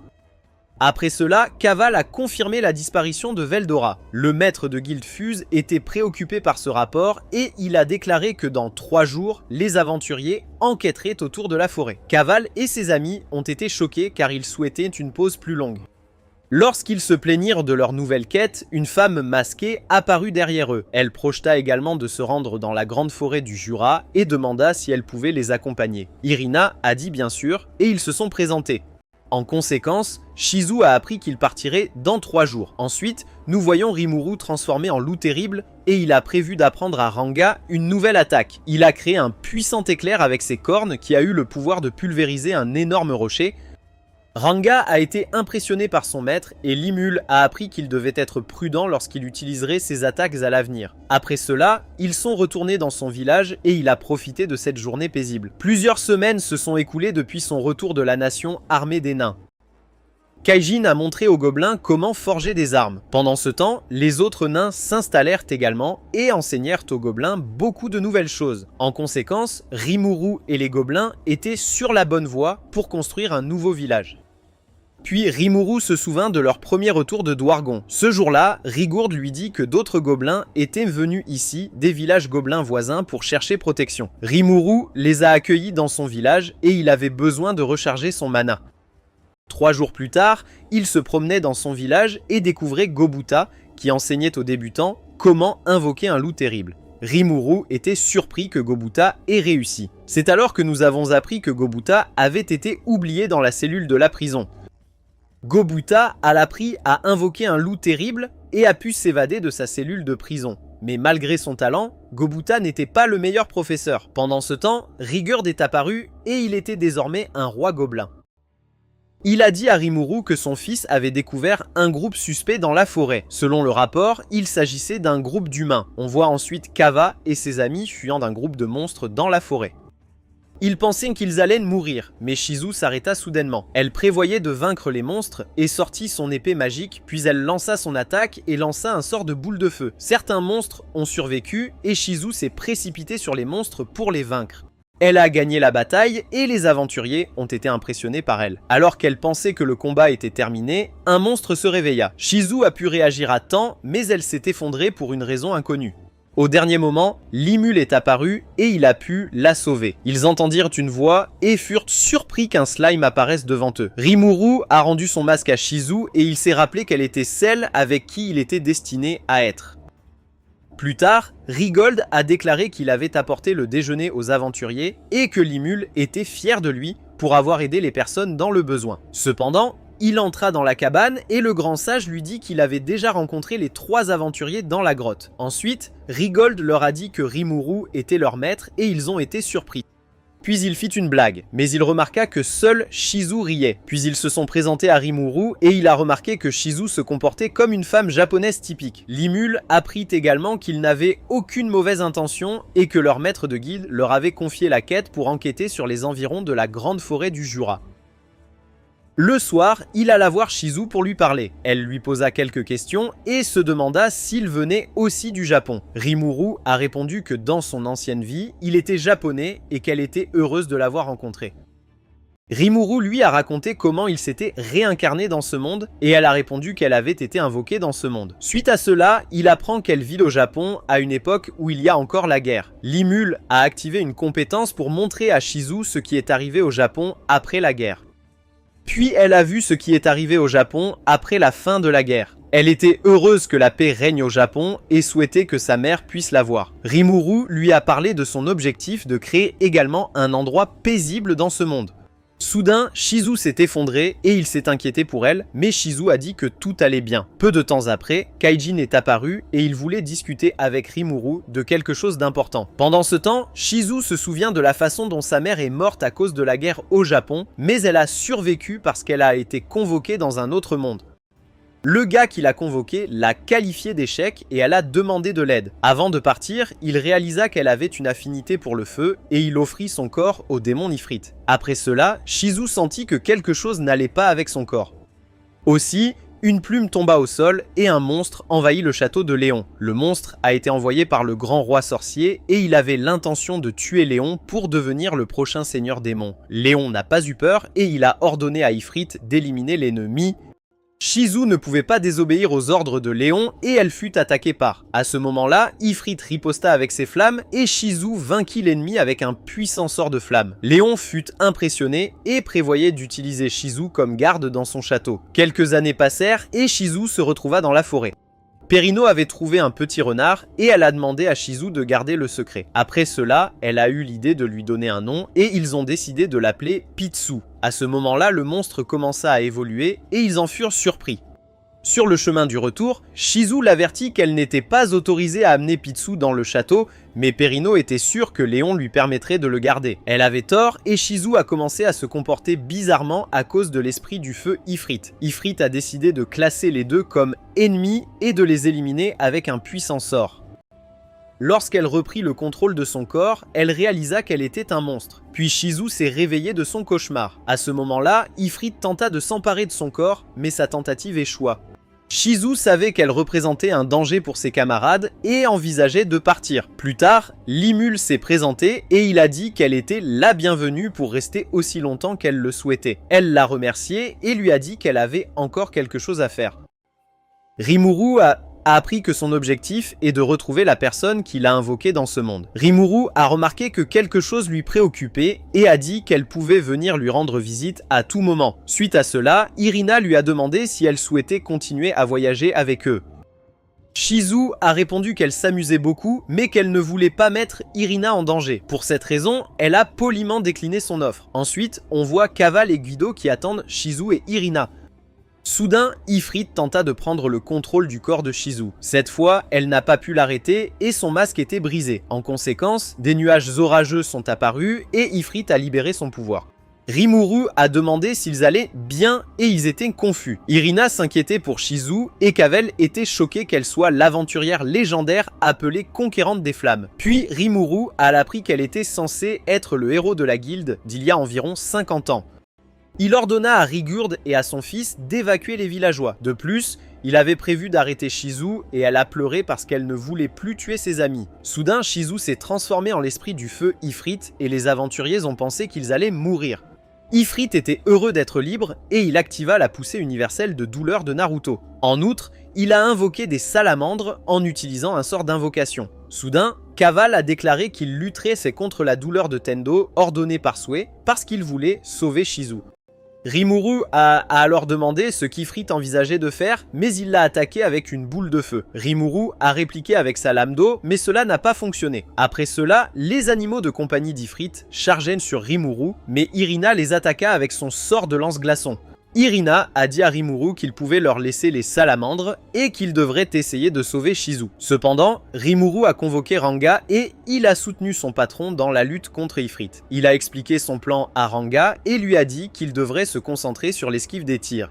Après cela, Caval a confirmé la disparition de Veldora. Le maître de Guildfuse était préoccupé par ce rapport et il a déclaré que dans 3 jours, les aventuriers enquêteraient autour de la forêt. Caval et ses amis ont été choqués car ils souhaitaient une pause plus longue. Lorsqu'ils se plaignirent de leur nouvelle quête, une femme masquée apparut derrière eux. Elle projeta également de se rendre dans la grande forêt du Jura et demanda si elle pouvait les accompagner. Irina a dit bien sûr et ils se sont présentés. En conséquence, Shizu a appris qu'il partirait dans 3 jours. Ensuite, nous voyons Rimuru transformé en loup terrible et il a prévu d'apprendre à Ranga une nouvelle attaque. Il a créé un puissant éclair avec ses cornes qui a eu le pouvoir de pulvériser un énorme rocher. Ranga a été impressionné par son maître et Limul a appris qu'il devait être prudent lorsqu'il utiliserait ses attaques à l'avenir. Après cela, ils sont retournés dans son village et il a profité de cette journée paisible. Plusieurs semaines se sont écoulées depuis son retour de la nation armée des nains. Kaijin a montré aux gobelins comment forger des armes. Pendant ce temps, les autres nains s'installèrent également et enseignèrent aux gobelins beaucoup de nouvelles choses. En conséquence, Rimuru et les gobelins étaient sur la bonne voie pour construire un nouveau village. Puis Rimuru se souvint de leur premier retour de Dwargon. Ce jour-là, Rigourde lui dit que d'autres gobelins étaient venus ici, des villages gobelins voisins, pour chercher protection. Rimuru les a accueillis dans son village et il avait besoin de recharger son mana. 3 jours plus tard, il se promenait dans son village et découvrait Gobuta, qui enseignait aux débutants comment invoquer un loup terrible. Rimuru était surpris que Gobuta ait réussi. C'est alors que nous avons appris que Gobuta avait été oublié dans la cellule de la prison. Gobuta a appris à invoquer un loup terrible et a pu s'évader de sa cellule de prison. Mais malgré son talent, Gobuta n'était pas le meilleur professeur. Pendant ce temps, Rigourde est apparu et il était désormais un roi gobelin. Il a dit à Rimuru que son fils avait découvert un groupe suspect dans la forêt. Selon le rapport, il s'agissait d'un groupe d'humains. On voit ensuite Kava et ses amis fuyant d'un groupe de monstres dans la forêt. Ils pensaient qu'ils allaient mourir, mais Shizu s'arrêta soudainement. Elle prévoyait de vaincre les monstres et sortit son épée magique, puis elle lança son attaque et lança un sort de boule de feu. Certains monstres ont survécu et Shizu s'est précipité sur les monstres pour les vaincre. Elle a gagné la bataille et les aventuriers ont été impressionnés par elle. Alors qu'elle pensait que le combat était terminé, un monstre se réveilla. Shizu a pu réagir à temps, mais elle s'est effondrée pour une raison inconnue. Au dernier moment, Limul est apparu et il a pu la sauver. Ils entendirent une voix et furent surpris qu'un slime apparaisse devant eux. Rimuru a rendu son masque à Shizu et il s'est rappelé qu'elle était celle avec qui il était destiné à être. Plus tard, Rigold a déclaré qu'il avait apporté le déjeuner aux aventuriers et que Limul était fier de lui pour avoir aidé les personnes dans le besoin. Cependant, il entra dans la cabane et le grand sage lui dit qu'il avait déjà rencontré les 3 aventuriers dans la grotte. Ensuite, Rigold leur a dit que Rimuru était leur maître et ils ont été surpris. Puis il fit une blague, mais il remarqua que seul Shizu riait. Puis ils se sont présentés à Rimuru et il a remarqué que Shizu se comportait comme une femme japonaise typique. Limul apprit également qu'ils n'avaient aucune mauvaise intention et que leur maître de guilde leur avait confié la quête pour enquêter sur les environs de la grande forêt du Jura. Le soir, il alla voir Shizu pour lui parler. Elle lui posa quelques questions et se demanda s'il venait aussi du Japon. Rimuru a répondu que dans son ancienne vie, il était japonais et qu'elle était heureuse de l'avoir rencontré. Rimuru lui a raconté comment il s'était réincarné dans ce monde et elle a répondu qu'elle avait été invoquée dans ce monde. Suite à cela, il apprend qu'elle vit au Japon à une époque où il y a encore la guerre. Limul a activé une compétence pour montrer à Shizu ce qui est arrivé au Japon après la guerre. Puis elle a vu ce qui est arrivé au Japon après la fin de la guerre. Elle était heureuse que la paix règne au Japon et souhaitait que sa mère puisse la voir. Rimuru lui a parlé de son objectif de créer également un endroit paisible dans ce monde. Soudain, Shizu s'est effondré et il s'est inquiété pour elle, mais Shizu a dit que tout allait bien. Peu de temps après, Kaijin est apparu et il voulait discuter avec Rimuru de quelque chose d'important. Pendant ce temps, Shizu se souvient de la façon dont sa mère est morte à cause de la guerre au Japon, mais elle a survécu parce qu'elle a été convoquée dans un autre monde. Le gars qui l'a convoqué l'a qualifié d'échec et elle a demandé de l'aide. Avant de partir, il réalisa qu'elle avait une affinité pour le feu et il offrit son corps au démon Ifrit. Après cela, Shizu sentit que quelque chose n'allait pas avec son corps. Aussi, une plume tomba au sol et un monstre envahit le château de Léon. Le monstre a été envoyé par le grand roi sorcier et il avait l'intention de tuer Léon pour devenir le prochain seigneur démon. Léon n'a pas eu peur et il a ordonné à Ifrit d'éliminer l'ennemi. Shizu ne pouvait pas désobéir aux ordres de Léon et elle fut attaquée par. À ce moment-là, Ifrit riposta avec ses flammes et Shizu vainquit l'ennemi avec un puissant sort de flamme. Léon fut impressionné et prévoyait d'utiliser Shizu comme garde dans son château. Quelques années passèrent et Shizu se retrouva dans la forêt. Perino avait trouvé un petit renard et elle a demandé à Shizu de garder le secret. Après cela, elle a eu l'idée de lui donner un nom et ils ont décidé de l'appeler Pitsu. À ce moment-là, le monstre commença à évoluer et ils en furent surpris. Sur le chemin du retour, Shizu l'avertit qu'elle n'était pas autorisée à amener Pitsu dans le château, mais Perino était sûr que Léon lui permettrait de le garder. Elle avait tort et Shizu a commencé à se comporter bizarrement à cause de l'esprit du feu Ifrit. Ifrit a décidé de classer les deux comme ennemis et de les éliminer avec un puissant sort. Lorsqu'elle reprit le contrôle de son corps, elle réalisa qu'elle était un monstre. Puis Shizu s'est réveillée de son cauchemar. À ce moment-là, Ifrit tenta de s'emparer de son corps, mais sa tentative échoua. Shizu savait qu'elle représentait un danger pour ses camarades et envisageait de partir. Plus tard, Limul s'est présenté et il a dit qu'elle était la bienvenue pour rester aussi longtemps qu'elle le souhaitait. Elle l'a remercié et lui a dit qu'elle avait encore quelque chose à faire. Rimuru a appris que son objectif est de retrouver la personne qui l'a invoqué dans ce monde. Rimuru a remarqué que quelque chose lui préoccupait et a dit qu'elle pouvait venir lui rendre visite à tout moment. Suite à cela, Irina lui a demandé si elle souhaitait continuer à voyager avec eux. Shizu a répondu qu'elle s'amusait beaucoup, mais qu'elle ne voulait pas mettre Irina en danger. Pour cette raison, elle a poliment décliné son offre. Ensuite, on voit Kaval et Guido qui attendent Shizu et Irina. Soudain, Ifrit tenta de prendre le contrôle du corps de Shizu. Cette fois, elle n'a pas pu l'arrêter et son masque était brisé. En conséquence, des nuages orageux sont apparus et Ifrit a libéré son pouvoir. Rimuru a demandé s'ils allaient bien et ils étaient confus. Irina s'inquiétait pour Shizu et Kavel était choqué qu'elle soit l'aventurière légendaire appelée Conquérante des Flammes. Puis Rimuru a appris qu'elle était censée être le héros de la guilde d'il y a environ 50 ans. Il ordonna à Rigurd et à son fils d'évacuer les villageois. De plus, il avait prévu d'arrêter Shizu et elle a pleuré parce qu'elle ne voulait plus tuer ses amis. Soudain, Shizu s'est transformé en l'esprit du feu Ifrit et les aventuriers ont pensé qu'ils allaient mourir. Ifrit était heureux d'être libre et il activa la poussée universelle de douleur de Naruto. En outre, il a invoqué des salamandres en utilisant un sort d'invocation. Soudain, Kaval a déclaré qu'il lutterait contre la douleur de Tendo ordonnée par Sue parce qu'il voulait sauver Shizu. Rimuru a alors demandé ce qu'Ifrit envisageait de faire, mais il l'a attaqué avec une boule de feu. Rimuru a répliqué avec sa lame d'eau, mais cela n'a pas fonctionné. Après cela, les animaux de compagnie d'Ifrit chargèrent sur Rimuru, mais Irina les attaqua avec son sort de lance-glaçon. Irina a dit à Rimuru qu'il pouvait leur laisser les salamandres et qu'il devrait essayer de sauver Shizu. Cependant, Rimuru a convoqué Ranga et il a soutenu son patron dans la lutte contre Ifrit. Il a expliqué son plan à Ranga et lui a dit qu'il devrait se concentrer sur l'esquive des tirs.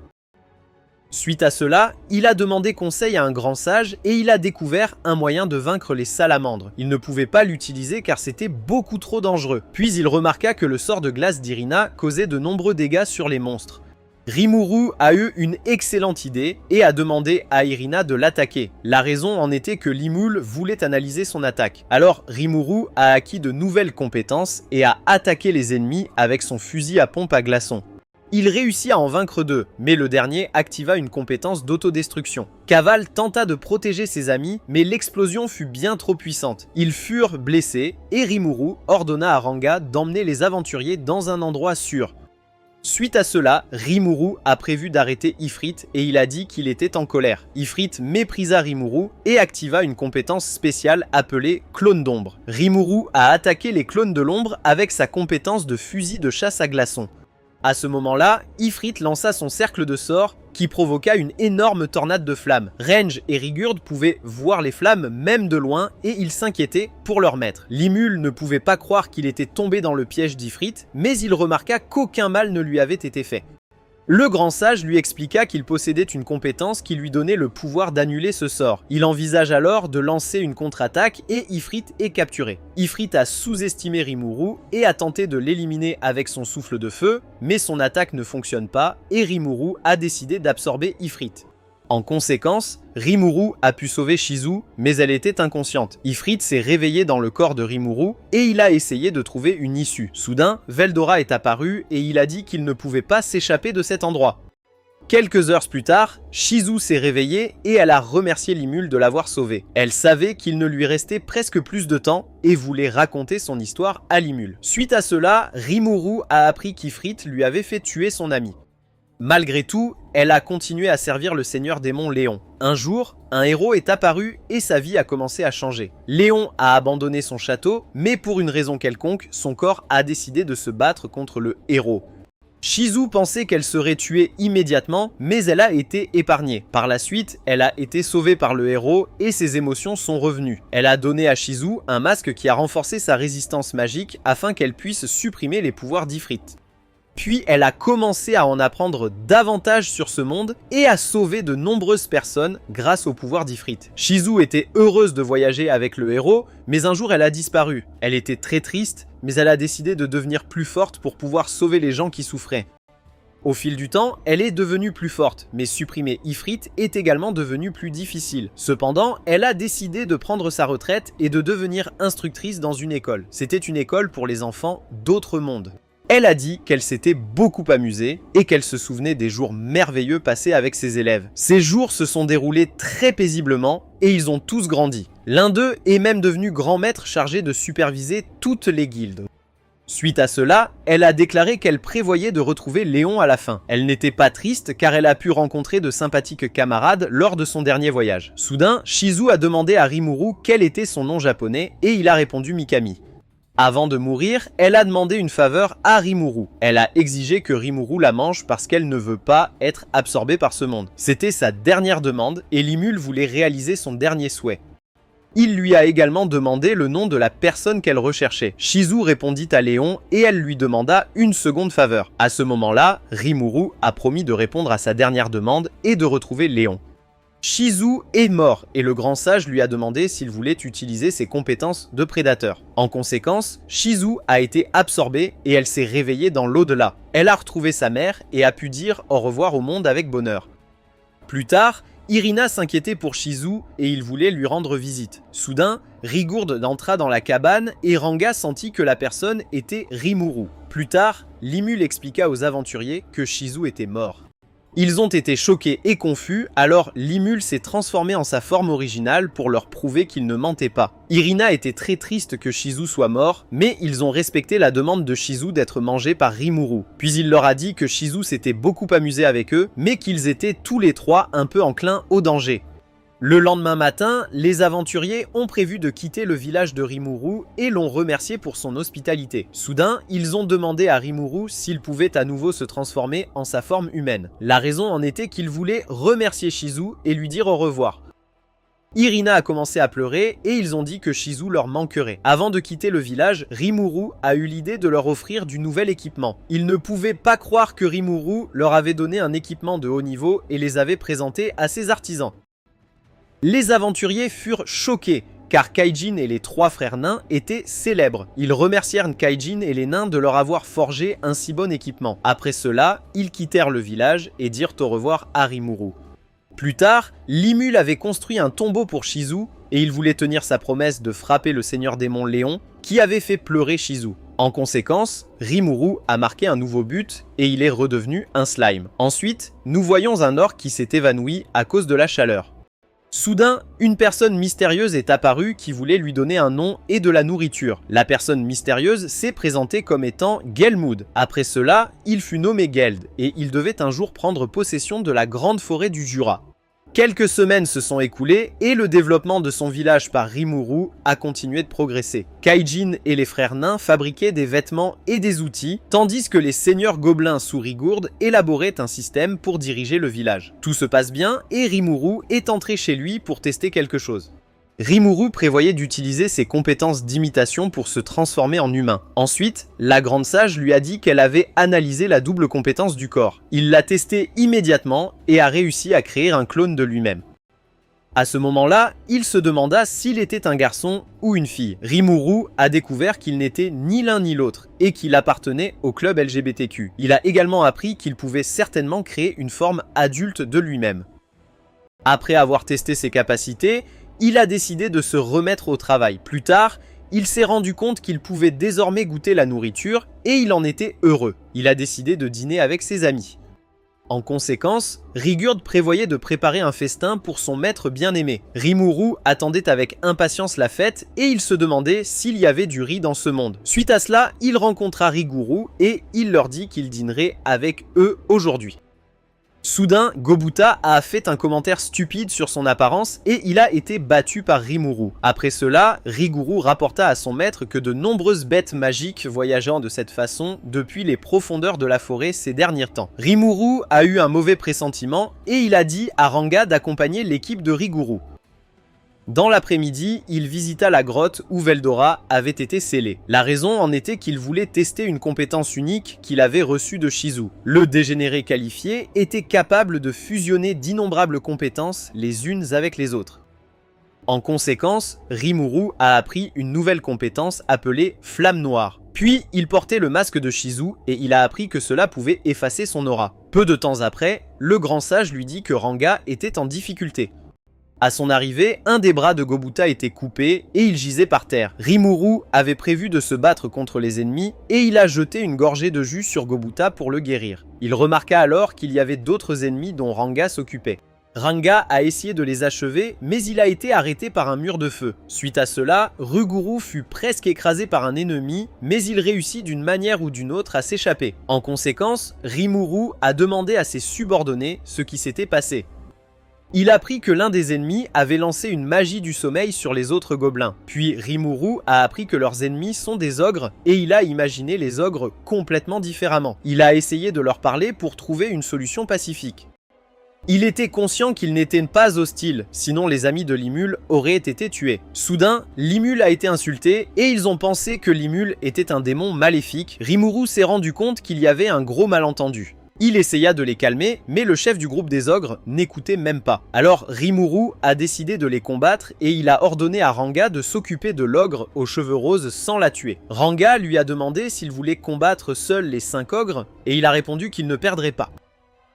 Suite à cela, il a demandé conseil à un grand sage et il a découvert un moyen de vaincre les salamandres. Il ne pouvait pas l'utiliser car c'était beaucoup trop dangereux. Puis il remarqua que le sort de glace d'Irina causait de nombreux dégâts sur les monstres. Rimuru a eu une excellente idée et a demandé à Irina de l'attaquer. La raison en était que Limul voulait analyser son attaque. Alors Rimuru a acquis de nouvelles compétences et a attaqué les ennemis avec son fusil à pompe à glaçons. Il réussit à en vaincre deux, mais le dernier activa une compétence d'autodestruction. Kaval tenta de protéger ses amis, mais l'explosion fut bien trop puissante. Ils furent blessés et Rimuru ordonna à Ranga d'emmener les aventuriers dans un endroit sûr. Suite à cela, Rimuru a prévu d'arrêter Ifrit et il a dit qu'il était en colère. Ifrit méprisa Rimuru et activa une compétence spéciale appelée Clone d'ombre. Rimuru a attaqué les clones de l'ombre avec sa compétence de fusil de chasse à glaçons. À ce moment-là, Ifrit lança son cercle de sorts qui provoqua une énorme tornade de flammes. Range et Rigurd pouvaient voir les flammes même de loin et ils s'inquiétaient pour leur maître. Limul ne pouvait pas croire qu'il était tombé dans le piège d'Ifrit, mais il remarqua qu'aucun mal ne lui avait été fait. Le grand sage lui expliqua qu'il possédait une compétence qui lui donnait le pouvoir d'annuler ce sort. Il envisage alors de lancer une contre-attaque et Ifrit est capturé. Ifrit a sous-estimé Rimuru et a tenté de l'éliminer avec son souffle de feu, mais son attaque ne fonctionne pas et Rimuru a décidé d'absorber Ifrit. En conséquence, Rimuru a pu sauver Shizu, mais elle était inconsciente. Ifrit s'est réveillé dans le corps de Rimuru et il a essayé de trouver une issue. Soudain, Veldora est apparu et il a dit qu'il ne pouvait pas s'échapper de cet endroit. Quelques heures plus tard, Shizu s'est réveillée et elle a remercié Limul de l'avoir sauvé. Elle savait qu'il ne lui restait presque plus de temps et voulait raconter son histoire à Limul. Suite à cela, Rimuru a appris qu'Ifrit lui avait fait tuer son ami. Malgré tout, elle a continué à servir le seigneur démon Léon. Un jour, un héros est apparu et sa vie a commencé à changer. Léon a abandonné son château, mais pour une raison quelconque, son corps a décidé de se battre contre le héros. Shizu pensait qu'elle serait tuée immédiatement, mais elle a été épargnée. Par la suite, elle a été sauvée par le héros et ses émotions sont revenues. Elle a donné à Shizu un masque qui a renforcé sa résistance magique afin qu'elle puisse supprimer les pouvoirs d'Ifrit. Puis elle a commencé à en apprendre davantage sur ce monde et à sauver de nombreuses personnes grâce au pouvoir d'Ifrit. Shizu était heureuse de voyager avec le héros, mais un jour elle a disparu. Elle était très triste, mais elle a décidé de devenir plus forte pour pouvoir sauver les gens qui souffraient. Au fil du temps, elle est devenue plus forte, mais supprimer Ifrit est également devenu plus difficile. Cependant, elle a décidé de prendre sa retraite et de devenir instructrice dans une école. C'était une école pour les enfants d'autres mondes. Elle a dit qu'elle s'était beaucoup amusée et qu'elle se souvenait des jours merveilleux passés avec ses élèves. Ces jours se sont déroulés très paisiblement et ils ont tous grandi. L'un d'eux est même devenu grand maître chargé de superviser toutes les guildes. Suite à cela, elle a déclaré qu'elle prévoyait de retrouver Léon à la fin. Elle n'était pas triste car elle a pu rencontrer de sympathiques camarades lors de son dernier voyage. Soudain, Shizu a demandé à Rimuru quel était son nom japonais et il a répondu Mikami. Avant de mourir, elle a demandé une faveur à Rimuru. Elle a exigé que Rimuru la mange parce qu'elle ne veut pas être absorbée par ce monde. C'était sa dernière demande et Limul voulait réaliser son dernier souhait. Il lui a également demandé le nom de la personne qu'elle recherchait. Shizu répondit à Léon et elle lui demanda une seconde faveur. À ce moment-là, Rimuru a promis de répondre à sa dernière demande et de retrouver Léon. Shizu est mort et le grand sage lui a demandé s'il voulait utiliser ses compétences de prédateur. En conséquence, Shizu a été absorbée et elle s'est réveillée dans l'au-delà. Elle a retrouvé sa mère et a pu dire au revoir au monde avec bonheur. Plus tard, Irina s'inquiétait pour Shizu et il voulait lui rendre visite. Soudain, Rigourde entra dans la cabane et Ranga sentit que la personne était Rimuru. Plus tard, Limul expliqua aux aventuriers que Shizu était mort. Ils ont été choqués et confus, alors Limul s'est transformé en sa forme originale pour leur prouver qu'il ne mentait pas. Irina était très triste que Shizu soit mort, mais ils ont respecté la demande de Shizu d'être mangé par Rimuru. Puis il leur a dit que Shizu s'était beaucoup amusé avec eux, mais qu'ils étaient tous les trois un peu enclins au danger. Le lendemain matin, les aventuriers ont prévu de quitter le village de Rimuru et l'ont remercié pour son hospitalité. Soudain, ils ont demandé à Rimuru s'il pouvait à nouveau se transformer en sa forme humaine. La raison en était qu'ils voulaient remercier Shizu et lui dire au revoir. Irina a commencé à pleurer et ils ont dit que Shizu leur manquerait. Avant de quitter le village, Rimuru a eu l'idée de leur offrir du nouvel équipement. Ils ne pouvaient pas croire que Rimuru leur avait donné un équipement de haut niveau et les avait présentés à ses artisans. Les aventuriers furent choqués, car Kaijin et les trois frères nains étaient célèbres. Ils remercièrent Kaijin et les nains de leur avoir forgé un si bon équipement. Après cela, ils quittèrent le village et dirent au revoir à Rimuru. Plus tard, Limul avait construit un tombeau pour Shizu et il voulait tenir sa promesse de frapper le seigneur démon Léon, qui avait fait pleurer Shizu. En conséquence, Rimuru a marqué un nouveau but et il est redevenu un slime. Ensuite, nous voyons un orc qui s'est évanoui à cause de la chaleur. Soudain, une personne mystérieuse est apparue qui voulait lui donner un nom et de la nourriture. La personne mystérieuse s'est présentée comme étant Gelmud. Après cela, il fut nommé Geld et il devait un jour prendre possession de la grande forêt du Jura. Quelques semaines se sont écoulées et le développement de son village par Rimuru a continué de progresser. Kaijin et les frères nains fabriquaient des vêtements et des outils, tandis que les seigneurs gobelins sous Rigourde élaboraient un système pour diriger le village. Tout se passe bien et Rimuru est entré chez lui pour tester quelque chose. Rimuru prévoyait d'utiliser ses compétences d'imitation pour se transformer en humain. Ensuite, la grande sage lui a dit qu'elle avait analysé la double compétence du corps. Il l'a testé immédiatement et a réussi à créer un clone de lui-même. À ce moment-là, il se demanda s'il était un garçon ou une fille. Rimuru a découvert qu'il n'était ni l'un ni l'autre et qu'il appartenait au club LGBTQ. Il a également appris qu'il pouvait certainement créer une forme adulte de lui-même. Après avoir testé ses capacités, il a décidé de se remettre au travail. Plus tard, il s'est rendu compte qu'il pouvait désormais goûter la nourriture et il en était heureux. Il a décidé de dîner avec ses amis. En conséquence, Rigurd prévoyait de préparer un festin pour son maître bien-aimé. Rimuru attendait avec impatience la fête et il se demandait s'il y avait du riz dans ce monde. Suite à cela, il rencontra Riguru et il leur dit qu'il dînerait avec eux aujourd'hui. Soudain, Gobuta a fait un commentaire stupide sur son apparence et il a été battu par Rimuru. Après cela, Riguru rapporta à son maître que de nombreuses bêtes magiques voyageant de cette façon depuis les profondeurs de la forêt ces derniers temps. Rimuru a eu un mauvais pressentiment et il a dit à Ranga d'accompagner l'équipe de Riguru. Dans l'après-midi, il visita la grotte où Veldora avait été scellée. La raison en était qu'il voulait tester une compétence unique qu'il avait reçue de Shizu. Le dégénéré qualifié était capable de fusionner d'innombrables compétences les unes avec les autres. En conséquence, Rimuru a appris une nouvelle compétence appelée Flamme Noire. Puis, il portait le masque de Shizu et il a appris que cela pouvait effacer son aura. Peu de temps après, le grand sage lui dit que Ranga était en difficulté. À son arrivée, un des bras de Gobuta était coupé et il gisait par terre. Rimuru avait prévu de se battre contre les ennemis et il a jeté une gorgée de jus sur Gobuta pour le guérir. Il remarqua alors qu'il y avait d'autres ennemis dont Ranga s'occupait. Ranga a essayé de les achever, mais il a été arrêté par un mur de feu. Suite à cela, Ruguru fut presque écrasé par un ennemi, mais il réussit d'une manière ou d'une autre à s'échapper. En conséquence, Rimuru a demandé à ses subordonnés ce qui s'était passé. Il apprit que l'un des ennemis avait lancé une magie du sommeil sur les autres gobelins. Puis Rimuru a appris que leurs ennemis sont des ogres et il a imaginé les ogres complètement différemment. Il a essayé de leur parler pour trouver une solution pacifique. Il était conscient qu'ils n'étaient pas hostiles, sinon les amis de Limul auraient été tués. Soudain, Limul a été insulté et ils ont pensé que Limul était un démon maléfique. Rimuru s'est rendu compte qu'il y avait un gros malentendu. Il essaya de les calmer, mais le chef du groupe des ogres n'écoutait même pas. Alors Rimuru a décidé de les combattre et il a ordonné à Ranga de s'occuper de l'ogre aux cheveux roses sans la tuer. Ranga lui a demandé s'il voulait combattre seul les 5 ogres et il a répondu qu'il ne perdrait pas.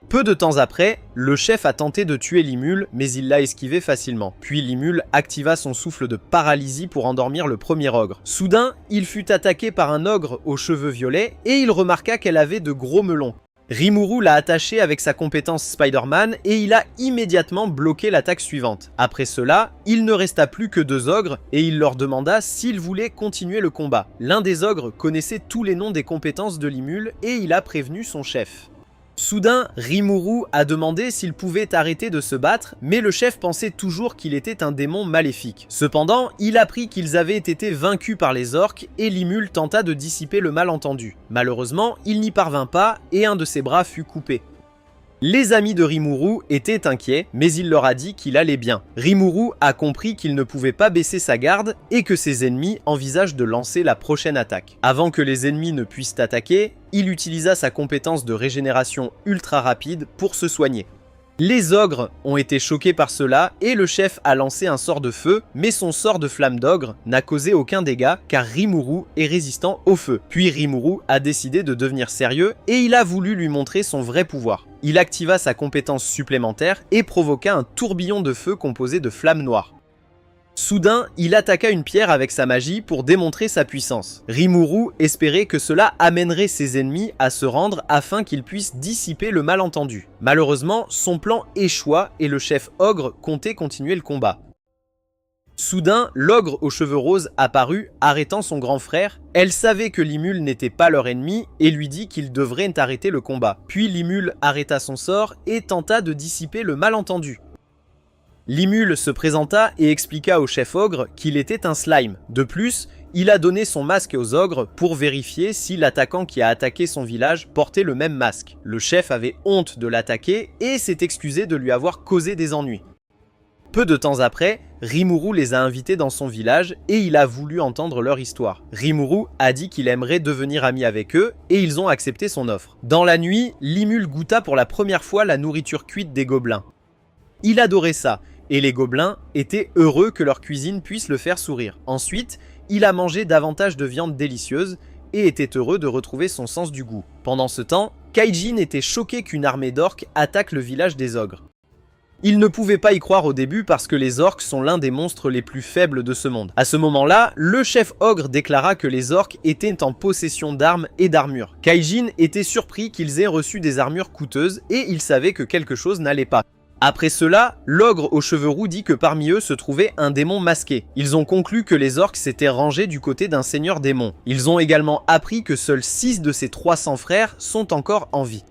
Peu de temps après, le chef a tenté de tuer Limul, mais il l'a esquivé facilement. Puis Limul activa son souffle de paralysie pour endormir le premier ogre. Soudain, il fut attaqué par un ogre aux cheveux violets et il remarqua qu'elle avait de gros melons. Rimuru l'a attaché avec sa compétence Spider-Man et il a immédiatement bloqué l'attaque suivante. Après cela, il ne resta plus que 2 ogres et il leur demanda s'ils voulaient continuer le combat. L'un des ogres connaissait tous les noms des compétences de Limul et il a prévenu son chef. Soudain, Rimuru a demandé s'il pouvait arrêter de se battre, mais le chef pensait toujours qu'il était un démon maléfique. Cependant, il apprit qu'ils avaient été vaincus par les orques et Limul tenta de dissiper le malentendu. Malheureusement, il n'y parvint pas et un de ses bras fut coupé. Les amis de Rimuru étaient inquiets, mais il leur a dit qu'il allait bien. Rimuru a compris qu'il ne pouvait pas baisser sa garde et que ses ennemis envisagent de lancer la prochaine attaque. Avant que les ennemis ne puissent attaquer, il utilisa sa compétence de régénération ultra rapide pour se soigner. Les ogres ont été choqués par cela et le chef a lancé un sort de feu, mais son sort de flamme d'ogre n'a causé aucun dégât car Rimuru est résistant au feu. Puis Rimuru a décidé de devenir sérieux et il a voulu lui montrer son vrai pouvoir. Il activa sa compétence supplémentaire et provoqua un tourbillon de feu composé de flammes noires. Soudain, il attaqua une pierre avec sa magie pour démontrer sa puissance. Rimuru espérait que cela amènerait ses ennemis à se rendre afin qu'ils puissent dissiper le malentendu. Malheureusement, son plan échoua et le chef ogre comptait continuer le combat. Soudain, l'ogre aux cheveux roses apparut, arrêtant son grand frère. Elle savait que Limul n'était pas leur ennemi et lui dit qu'ils devraient arrêter le combat. Puis Limul arrêta son sort et tenta de dissiper le malentendu. Limul se présenta et expliqua au chef ogre qu'il était un slime. De plus, il a donné son masque aux ogres pour vérifier si l'attaquant qui a attaqué son village portait le même masque. Le chef avait honte de l'attaquer et s'est excusé de lui avoir causé des ennuis. Peu de temps après, Rimuru les a invités dans son village et il a voulu entendre leur histoire. Rimuru a dit qu'il aimerait devenir ami avec eux et ils ont accepté son offre. Dans la nuit, Limul goûta pour la première fois la nourriture cuite des gobelins. Il adorait ça et les gobelins étaient heureux que leur cuisine puisse le faire sourire. Ensuite, il a mangé davantage de viande délicieuse et était heureux de retrouver son sens du goût. Pendant ce temps, Kaijin était choqué qu'une armée d'orques attaque le village des ogres. Il ne pouvait pas y croire au début parce que les orques sont l'un des monstres les plus faibles de ce monde. À ce moment-là, le chef ogre déclara que les orques étaient en possession d'armes et d'armures. Kaijin était surpris qu'ils aient reçu des armures coûteuses et il savait que quelque chose n'allait pas. Après cela, l'ogre aux cheveux roux dit que parmi eux se trouvait un démon masqué. Ils ont conclu que les orques s'étaient rangés du côté d'un seigneur démon. Ils ont également appris que seuls 6 de ses 300 frères sont encore en vie.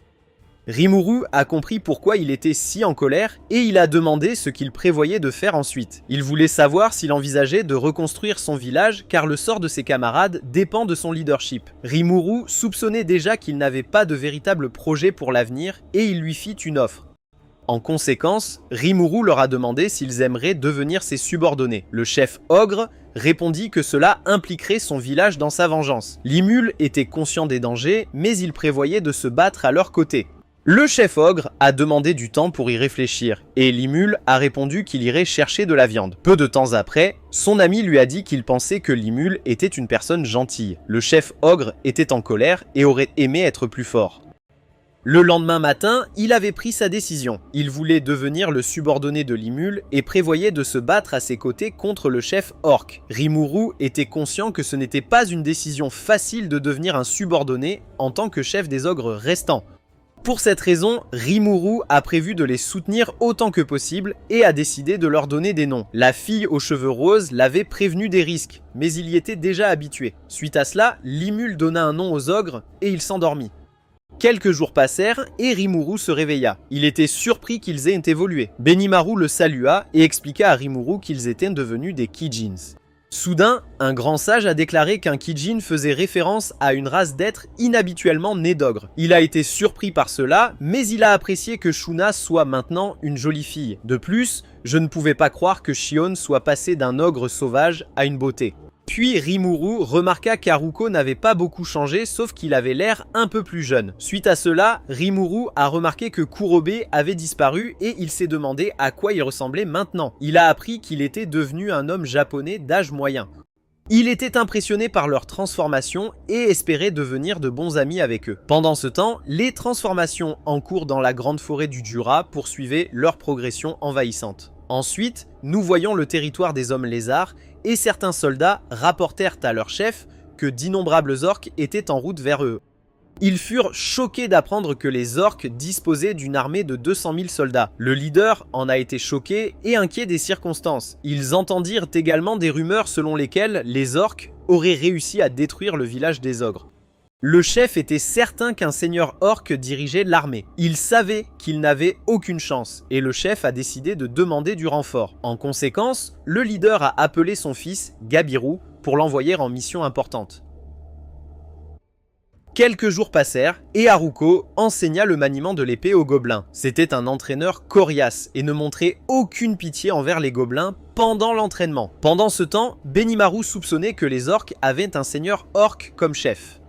Rimuru a compris pourquoi il était si en colère et il a demandé ce qu'il prévoyait de faire ensuite. Il voulait savoir s'il envisageait de reconstruire son village car le sort de ses camarades dépend de son leadership. Rimuru soupçonnait déjà qu'il n'avait pas de véritable projet pour l'avenir et il lui fit une offre. En conséquence, Rimuru leur a demandé s'ils aimeraient devenir ses subordonnés. Le chef ogre répondit que cela impliquerait son village dans sa vengeance. Limul était conscient des dangers, mais il prévoyait de se battre à leur côté. Le chef ogre a demandé du temps pour y réfléchir, et Limul a répondu qu'il irait chercher de la viande. Peu de temps après, son ami lui a dit qu'il pensait que Limul était une personne gentille. Le chef ogre était en colère et aurait aimé être plus fort. Le lendemain matin, il avait pris sa décision. Il voulait devenir le subordonné de Limul et prévoyait de se battre à ses côtés contre le chef orc. Rimuru était conscient que ce n'était pas une décision facile de devenir un subordonné en tant que chef des ogres restants. Pour cette raison, Rimuru a prévu de les soutenir autant que possible et a décidé de leur donner des noms. La fille aux cheveux roses l'avait prévenu des risques, mais il y était déjà habitué. Suite à cela, Limul donna un nom aux ogres et il s'endormit. Quelques jours passèrent et Rimuru se réveilla. Il était surpris qu'ils aient évolué. Benimaru le salua et expliqua à Rimuru qu'ils étaient devenus des Kijins. Soudain, un grand sage a déclaré qu'un Kijin faisait référence à une race d'êtres inhabituellement nés d'ogres. Il a été surpris par cela, mais il a apprécié que Shuna soit maintenant une jolie fille. De plus, je ne pouvais pas croire que Shion soit passé d'un ogre sauvage à une beauté. Puis Rimuru remarqua qu'Haruko n'avait pas beaucoup changé sauf qu'il avait l'air un peu plus jeune. Suite à cela, Rimuru a remarqué que Kurobe avait disparu et il s'est demandé à quoi il ressemblait maintenant. Il a appris qu'il était devenu un homme japonais d'âge moyen. Il était impressionné par leur transformation et espérait devenir de bons amis avec eux. Pendant ce temps, les transformations en cours dans la grande forêt du Jura poursuivaient leur progression envahissante. Ensuite, nous voyons le territoire des hommes lézards et certains soldats rapportèrent à leur chef que d'innombrables orques étaient en route vers eux. Ils furent choqués d'apprendre que les orques disposaient d'une armée de 200 000 soldats. Le leader en a été choqué et inquiet des circonstances. Ils entendirent également des rumeurs selon lesquelles les orques auraient réussi à détruire le village des ogres. Le chef était certain qu'un seigneur orc dirigeait l'armée. Il savait qu'il n'avait aucune chance et le chef a décidé de demander du renfort. En conséquence, le leader a appelé son fils, Gabiru, pour l'envoyer en mission importante. Quelques jours passèrent et Haruko enseigna le maniement de l'épée aux gobelins. C'était un entraîneur coriace et ne montrait aucune pitié envers les gobelins pendant l'entraînement. Pendant ce temps, Benimaru soupçonnait que les orques avaient un seigneur orc comme chef.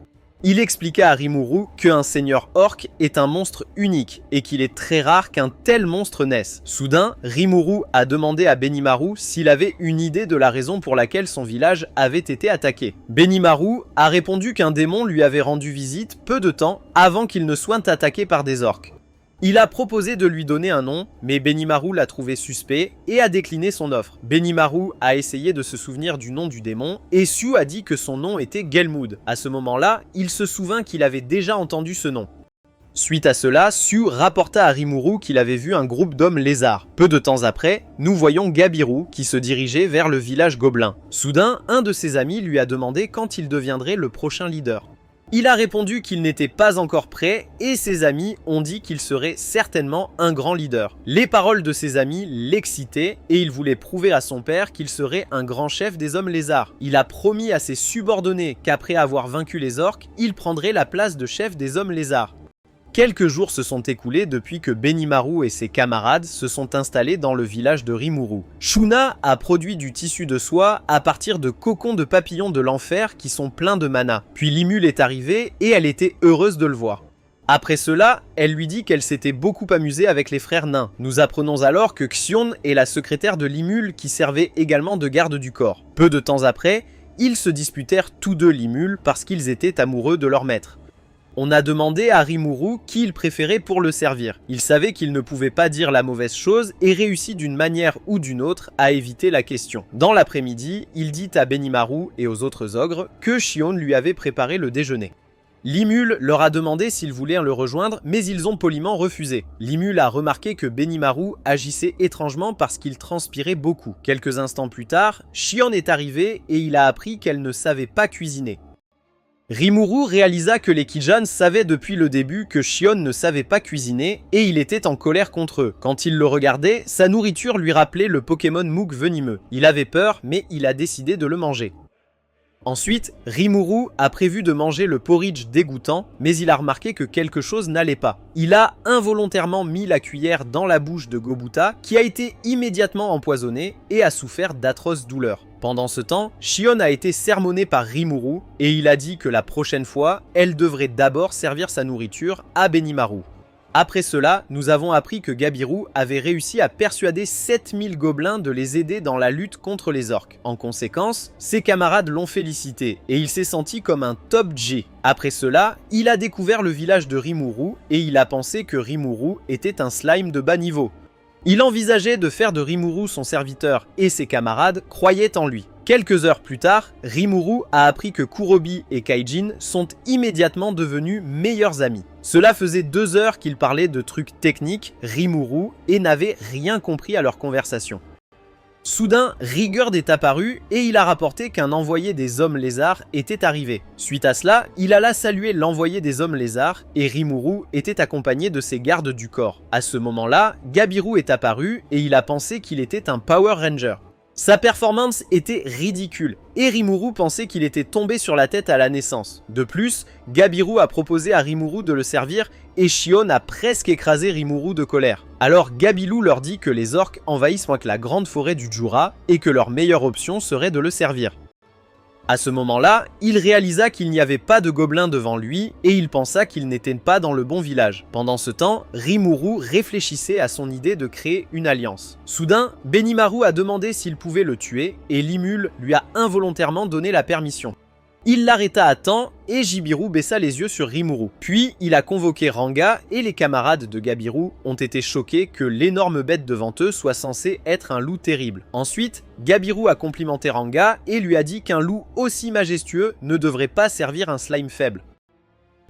Il expliqua à Rimuru qu'un seigneur orc est un monstre unique et qu'il est très rare qu'un tel monstre naisse. Soudain, Rimuru a demandé à Benimaru s'il avait une idée de la raison pour laquelle son village avait été attaqué. Benimaru a répondu qu'un démon lui avait rendu visite peu de temps avant qu'il ne soit attaqué par des orques. Il a proposé de lui donner un nom, mais Benimaru l'a trouvé suspect et a décliné son offre. Benimaru a essayé de se souvenir du nom du démon et Su a dit que son nom était Gelmud. À ce moment-là, il se souvint qu'il avait déjà entendu ce nom. Suite à cela, Su rapporta à Rimuru qu'il avait vu un groupe d'hommes lézards. Peu de temps après, nous voyons Gabiru qui se dirigeait vers le village gobelin. Soudain, un de ses amis lui a demandé quand il deviendrait le prochain leader. Il a répondu qu'il n'était pas encore prêt et ses amis ont dit qu'il serait certainement un grand leader. Les paroles de ses amis l'excitaient et il voulait prouver à son père qu'il serait un grand chef des hommes lézards. Il a promis à ses subordonnés qu'après avoir vaincu les orques, il prendrait la place de chef des hommes lézards. Quelques jours se sont écoulés depuis que Benimaru et ses camarades se sont installés dans le village de Rimuru. Shuna a produit du tissu de soie à partir de cocons de papillons de l'enfer qui sont pleins de mana. Puis Limul est arrivée et elle était heureuse de le voir. Après cela, elle lui dit qu'elle s'était beaucoup amusée avec les frères nains. Nous apprenons alors que Xion est la secrétaire de Limul qui servait également de garde du corps. Peu de temps après, ils se disputèrent tous deux Limul parce qu'ils étaient amoureux de leur maître. On a demandé à Rimuru qui il préférait pour le servir. Il savait qu'il ne pouvait pas dire la mauvaise chose et réussit d'une manière ou d'une autre à éviter la question. Dans l'après-midi, il dit à Benimaru et aux autres ogres que Xion lui avait préparé le déjeuner. Limul leur a demandé s'ils voulaient le rejoindre, mais ils ont poliment refusé. Limul a remarqué que Benimaru agissait étrangement parce qu'il transpirait beaucoup. Quelques instants plus tard, Xion est arrivé et il a appris qu'elle ne savait pas cuisiner. Rimuru réalisa que les Kijans savaient depuis le début que Xion ne savait pas cuisiner et il était en colère contre eux. Quand il le regardait, sa nourriture lui rappelait le Pokémon Mook venimeux. Il avait peur, mais il a décidé de le manger. Ensuite, Rimuru a prévu de manger le porridge dégoûtant, mais il a remarqué que quelque chose n'allait pas. Il a involontairement mis la cuillère dans la bouche de Gobuta, qui a été immédiatement empoisonné et a souffert d'atroces douleurs. Pendant ce temps, Xion a été sermonné par Rimuru et il a dit que la prochaine fois, elle devrait d'abord servir sa nourriture à Benimaru. Après cela, nous avons appris que Gabiru avait réussi à persuader 7000 gobelins de les aider dans la lutte contre les orques. En conséquence, ses camarades l'ont félicité et il s'est senti comme un top G. Après cela, il a découvert le village de Rimuru et il a pensé que Rimuru était un slime de bas niveau. Il envisageait de faire de Rimuru son serviteur et ses camarades croyaient en lui. Quelques heures plus tard, Rimuru a appris que Kurobi et Kaijin sont immédiatement devenus meilleurs amis. Cela faisait 2 heures qu'ils parlaient de trucs techniques, Rimuru, et n'avaient rien compris à leur conversation. Soudain, Rigurd est apparu et il a rapporté qu'un envoyé des hommes lézards était arrivé. Suite à cela, il alla saluer l'envoyé des hommes lézards et Rimuru était accompagné de ses gardes du corps. À ce moment-là, Gabiru est apparu et il a pensé qu'il était un Power Ranger. Sa performance était ridicule et Rimuru pensait qu'il était tombé sur la tête à la naissance. De plus, Gabiru a proposé à Rimuru de le servir et Xion a presque écrasé Rimuru de colère. Alors Gabilu leur dit que les orques envahissent la grande forêt du Jura et que leur meilleure option serait de le servir. À ce moment-là, il réalisa qu'il n'y avait pas de gobelins devant lui et il pensa qu'il n'était pas dans le bon village. Pendant ce temps, Rimuru réfléchissait à son idée de créer une alliance. Soudain, Benimaru a demandé s'il pouvait le tuer et Limul lui a involontairement donné la permission. Il l'arrêta à temps et Jibiru baissa les yeux sur Rimuru. Puis il a convoqué Ranga et les camarades de Gabiru ont été choqués que l'énorme bête devant eux soit censé être un loup terrible. Ensuite, Gabiru a complimenté Ranga et lui a dit qu'un loup aussi majestueux ne devrait pas servir un slime faible.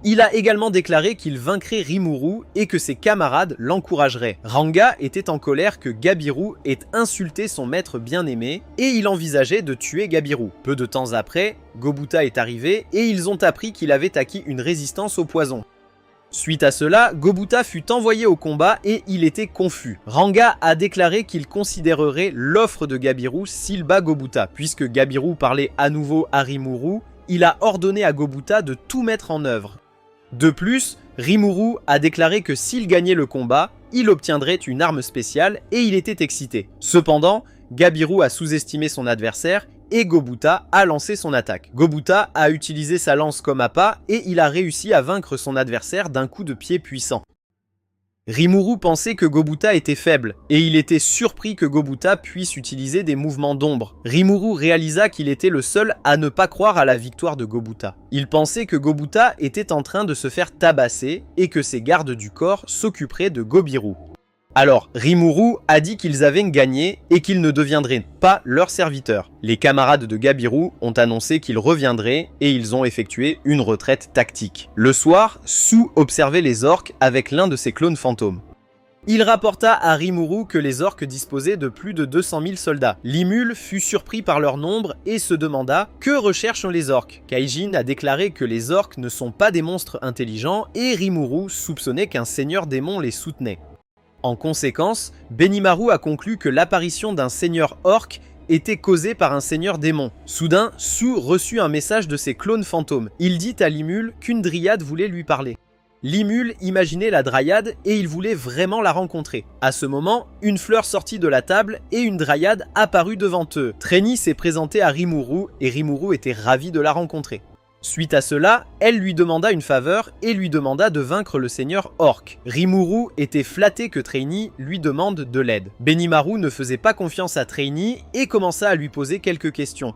Il a également déclaré qu'il vaincrait Rimuru et que ses camarades l'encourageraient. Ranga était en colère que Gabiru ait insulté son maître bien-aimé et il envisageait de tuer Gabiru. Peu de temps après, Gobuta est arrivé et ils ont appris qu'il avait acquis une résistance au poison. Suite à cela, Gobuta fut envoyé au combat et il était confus. Ranga a déclaré qu'il considérerait l'offre de Gabiru s'il bat Gobuta. Puisque Gabiru parlait à nouveau à Rimuru, il a ordonné à Gobuta de tout mettre en œuvre. De plus, Rimuru a déclaré que s'il gagnait le combat, il obtiendrait une arme spéciale et il était excité. Cependant, Gabiru a sous-estimé son adversaire et Gobuta a lancé son attaque. Gobuta a utilisé sa lance comme appât et il a réussi à vaincre son adversaire d'un coup de pied puissant. Rimuru pensait que Gobuta était faible, et il était surpris que Gobuta puisse utiliser des mouvements d'ombre. Rimuru réalisa qu'il était le seul à ne pas croire à la victoire de Gobuta. Il pensait que Gobuta était en train de se faire tabasser, et que ses gardes du corps s'occuperaient de Gobiru. Alors, Rimuru a dit qu'ils avaient gagné et qu'ils ne deviendraient pas leurs serviteurs. Les camarades de Gabiru ont annoncé qu'ils reviendraient et ils ont effectué une retraite tactique. Le soir, Su observait les orques avec l'un de ses clones fantômes. Il rapporta à Rimuru que les orques disposaient de plus de 200 000 soldats. Limul fut surpris par leur nombre et se demanda « Que recherchent les orques ?» Kaijin a déclaré que les orques ne sont pas des monstres intelligents et Rimuru soupçonnait qu'un seigneur démon les soutenait. En conséquence, Benimaru a conclu que l'apparition d'un seigneur orc était causée par un seigneur démon. Soudain, Su reçut un message de ses clones fantômes. Il dit à Limul qu'une dryade voulait lui parler. Limul imaginait la Dryade et il voulait vraiment la rencontrer. À ce moment, une fleur sortit de la table et une Dryade apparut devant eux. Trainy s'est présenté à Rimuru et Rimuru était ravi de la rencontrer. Suite à cela, elle lui demanda une faveur et lui demanda de vaincre le seigneur Orc. Rimuru était flatté que Trainy lui demande de l'aide. Benimaru ne faisait pas confiance à Trainy et commença à lui poser quelques questions.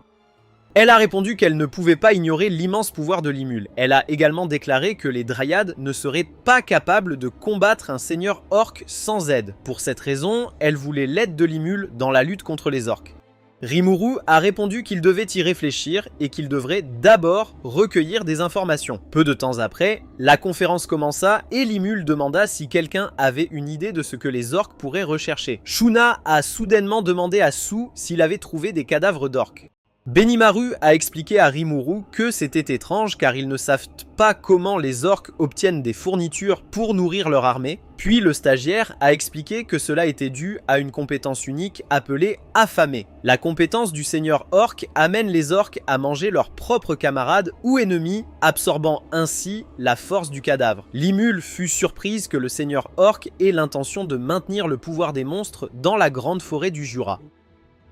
Elle a répondu qu'elle ne pouvait pas ignorer l'immense pouvoir de Limul. Elle a également déclaré que les Dryades ne seraient pas capables de combattre un seigneur orc sans aide. Pour cette raison, elle voulait l'aide de Limul dans la lutte contre les orcs. Rimuru a répondu qu'il devait y réfléchir et qu'il devrait d'abord recueillir des informations. Peu de temps après, la conférence commença et Limul demanda si quelqu'un avait une idée de ce que les orques pourraient rechercher. Shuna a soudainement demandé à Su s'il avait trouvé des cadavres d'orques. Benimaru a expliqué à Rimuru que c'était étrange car ils ne savent pas comment les orques obtiennent des fournitures pour nourrir leur armée. Puis le stagiaire a expliqué que cela était dû à une compétence unique appelée affamer. La compétence du seigneur orc amène les orques à manger leurs propres camarades ou ennemis, absorbant ainsi la force du cadavre. Limul fut surprise que le seigneur orc ait l'intention de maintenir le pouvoir des monstres dans la grande forêt du Jura.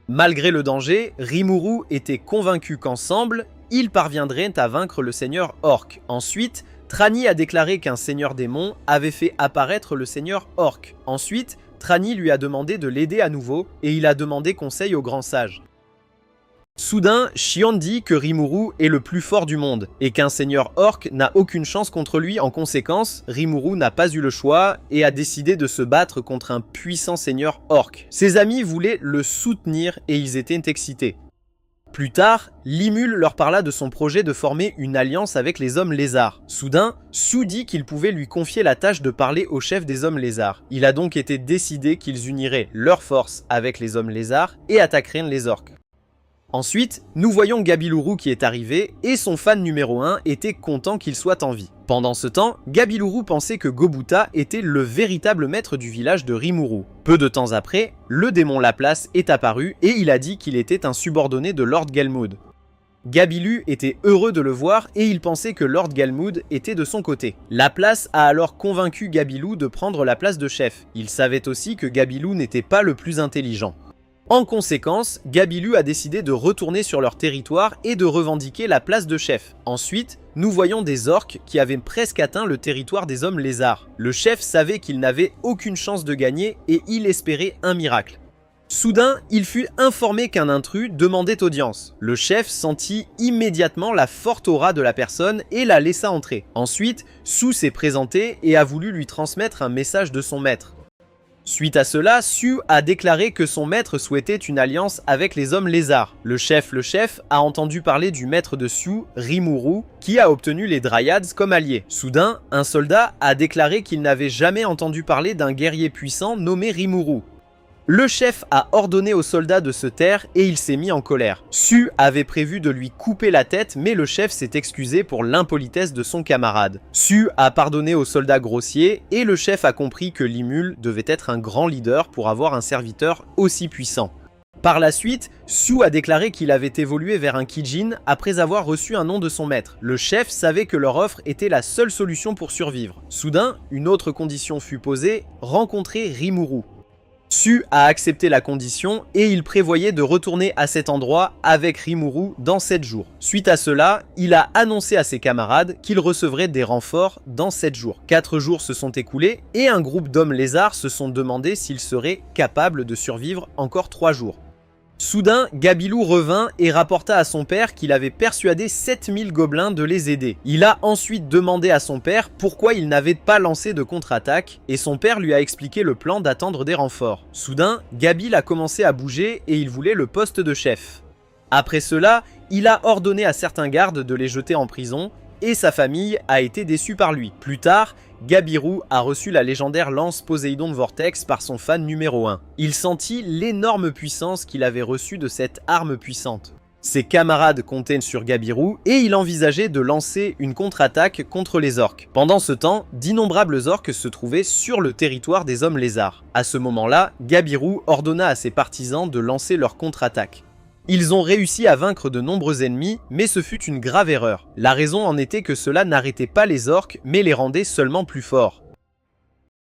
Malgré le danger, Rimuru était convaincu qu'ensemble, ils parviendraient à vaincre le seigneur orc. Ensuite, Trainy a déclaré qu'un seigneur démon avait fait apparaître le seigneur orc. Ensuite, Trainy lui a demandé de l'aider à nouveau et il a demandé conseil au grand sage. Soudain, Shion dit que Rimuru est le plus fort du monde et qu'un seigneur orc n'a aucune chance contre lui. En conséquence, Rimuru n'a pas eu le choix et a décidé de se battre contre un puissant seigneur orc. Ses amis voulaient le soutenir et ils étaient excités. Plus tard, Limul leur parla de son projet de former une alliance avec les hommes lézards. Soudain, Su dit qu'il pouvait lui confier la tâche de parler au chef des hommes lézards. Il a donc été décidé qu'ils uniraient leurs forces avec les hommes lézards et attaqueraient les orcs. Ensuite, nous voyons Gabilourou qui est arrivé et son fan numéro 1 était content qu'il soit en vie. Pendant ce temps, Gabilourou pensait que Gobuta était le véritable maître du village de Rimuru. Peu de temps après, le démon Laplace est apparu et il a dit qu'il était un subordonné de Lord Gelmood. Gabilu était heureux de le voir et il pensait que Lord Gelmood était de son côté. Laplace a alors convaincu Gabilu de prendre la place de chef. Il savait aussi que Gabilu n'était pas le plus intelligent. En conséquence, Gabilu a décidé de retourner sur leur territoire et de revendiquer la place de chef. Ensuite, nous voyons des orques qui avaient presque atteint le territoire des hommes lézards. Le chef savait qu'il n'avait aucune chance de gagner et il espérait un miracle. Soudain, il fut informé qu'un intrus demandait audience. Le chef sentit immédiatement la forte aura de la personne et la laissa entrer. Ensuite, Su s'est présenté et a voulu lui transmettre un message de son maître. Suite à cela, Su a déclaré que son maître souhaitait une alliance avec les hommes lézards. Le chef, a entendu parler du maître de Su, Rimuru, qui a obtenu les Dryades comme alliés. Soudain, un soldat a déclaré qu'il n'avait jamais entendu parler d'un guerrier puissant nommé Rimuru. Le chef a ordonné aux soldats de se taire et il s'est mis en colère. Su avait prévu de lui couper la tête mais le chef s'est excusé pour l'impolitesse de son camarade. Su a pardonné aux soldats grossiers et le chef a compris que Limul devait être un grand leader pour avoir un serviteur aussi puissant. Par la suite, Su a déclaré qu'il avait évolué vers un Kijin après avoir reçu un nom de son maître. Le chef savait que leur offre était la seule solution pour survivre. Soudain, une autre condition fut posée, rencontrer Rimuru. Su a accepté la condition et il prévoyait de retourner à cet endroit avec Rimuru dans 7 jours. Suite à cela, il a annoncé à ses camarades qu'il recevrait des renforts dans 7 jours. 4 jours se sont écoulés et un groupe d'hommes lézards se sont demandé s'ils seraient capables de survivre encore 3 jours. Soudain, Gabilu revint et rapporta à son père qu'il avait persuadé 7000 gobelins de les aider. Il a ensuite demandé à son père pourquoi il n'avait pas lancé de contre-attaque et son père lui a expliqué le plan d'attendre des renforts. Soudain, Gabil a commencé à bouger et il voulait le poste de chef. Après cela, il a ordonné à certains gardes de les jeter en prison et sa famille a été déçue par lui. Plus tard, Gabiru a reçu la légendaire lance Poséidon de Vortex par son fan numéro 1. Il sentit l'énorme puissance qu'il avait reçue de cette arme puissante. Ses camarades comptaient sur Gabiru et il envisageait de lancer une contre-attaque contre les orques. Pendant ce temps, d'innombrables orques se trouvaient sur le territoire des hommes lézards. À ce moment-là, Gabiru ordonna à ses partisans de lancer leur contre-attaque. Ils ont réussi à vaincre de nombreux ennemis, mais ce fut une grave erreur. La raison en était que cela n'arrêtait pas les orques, mais les rendait seulement plus forts.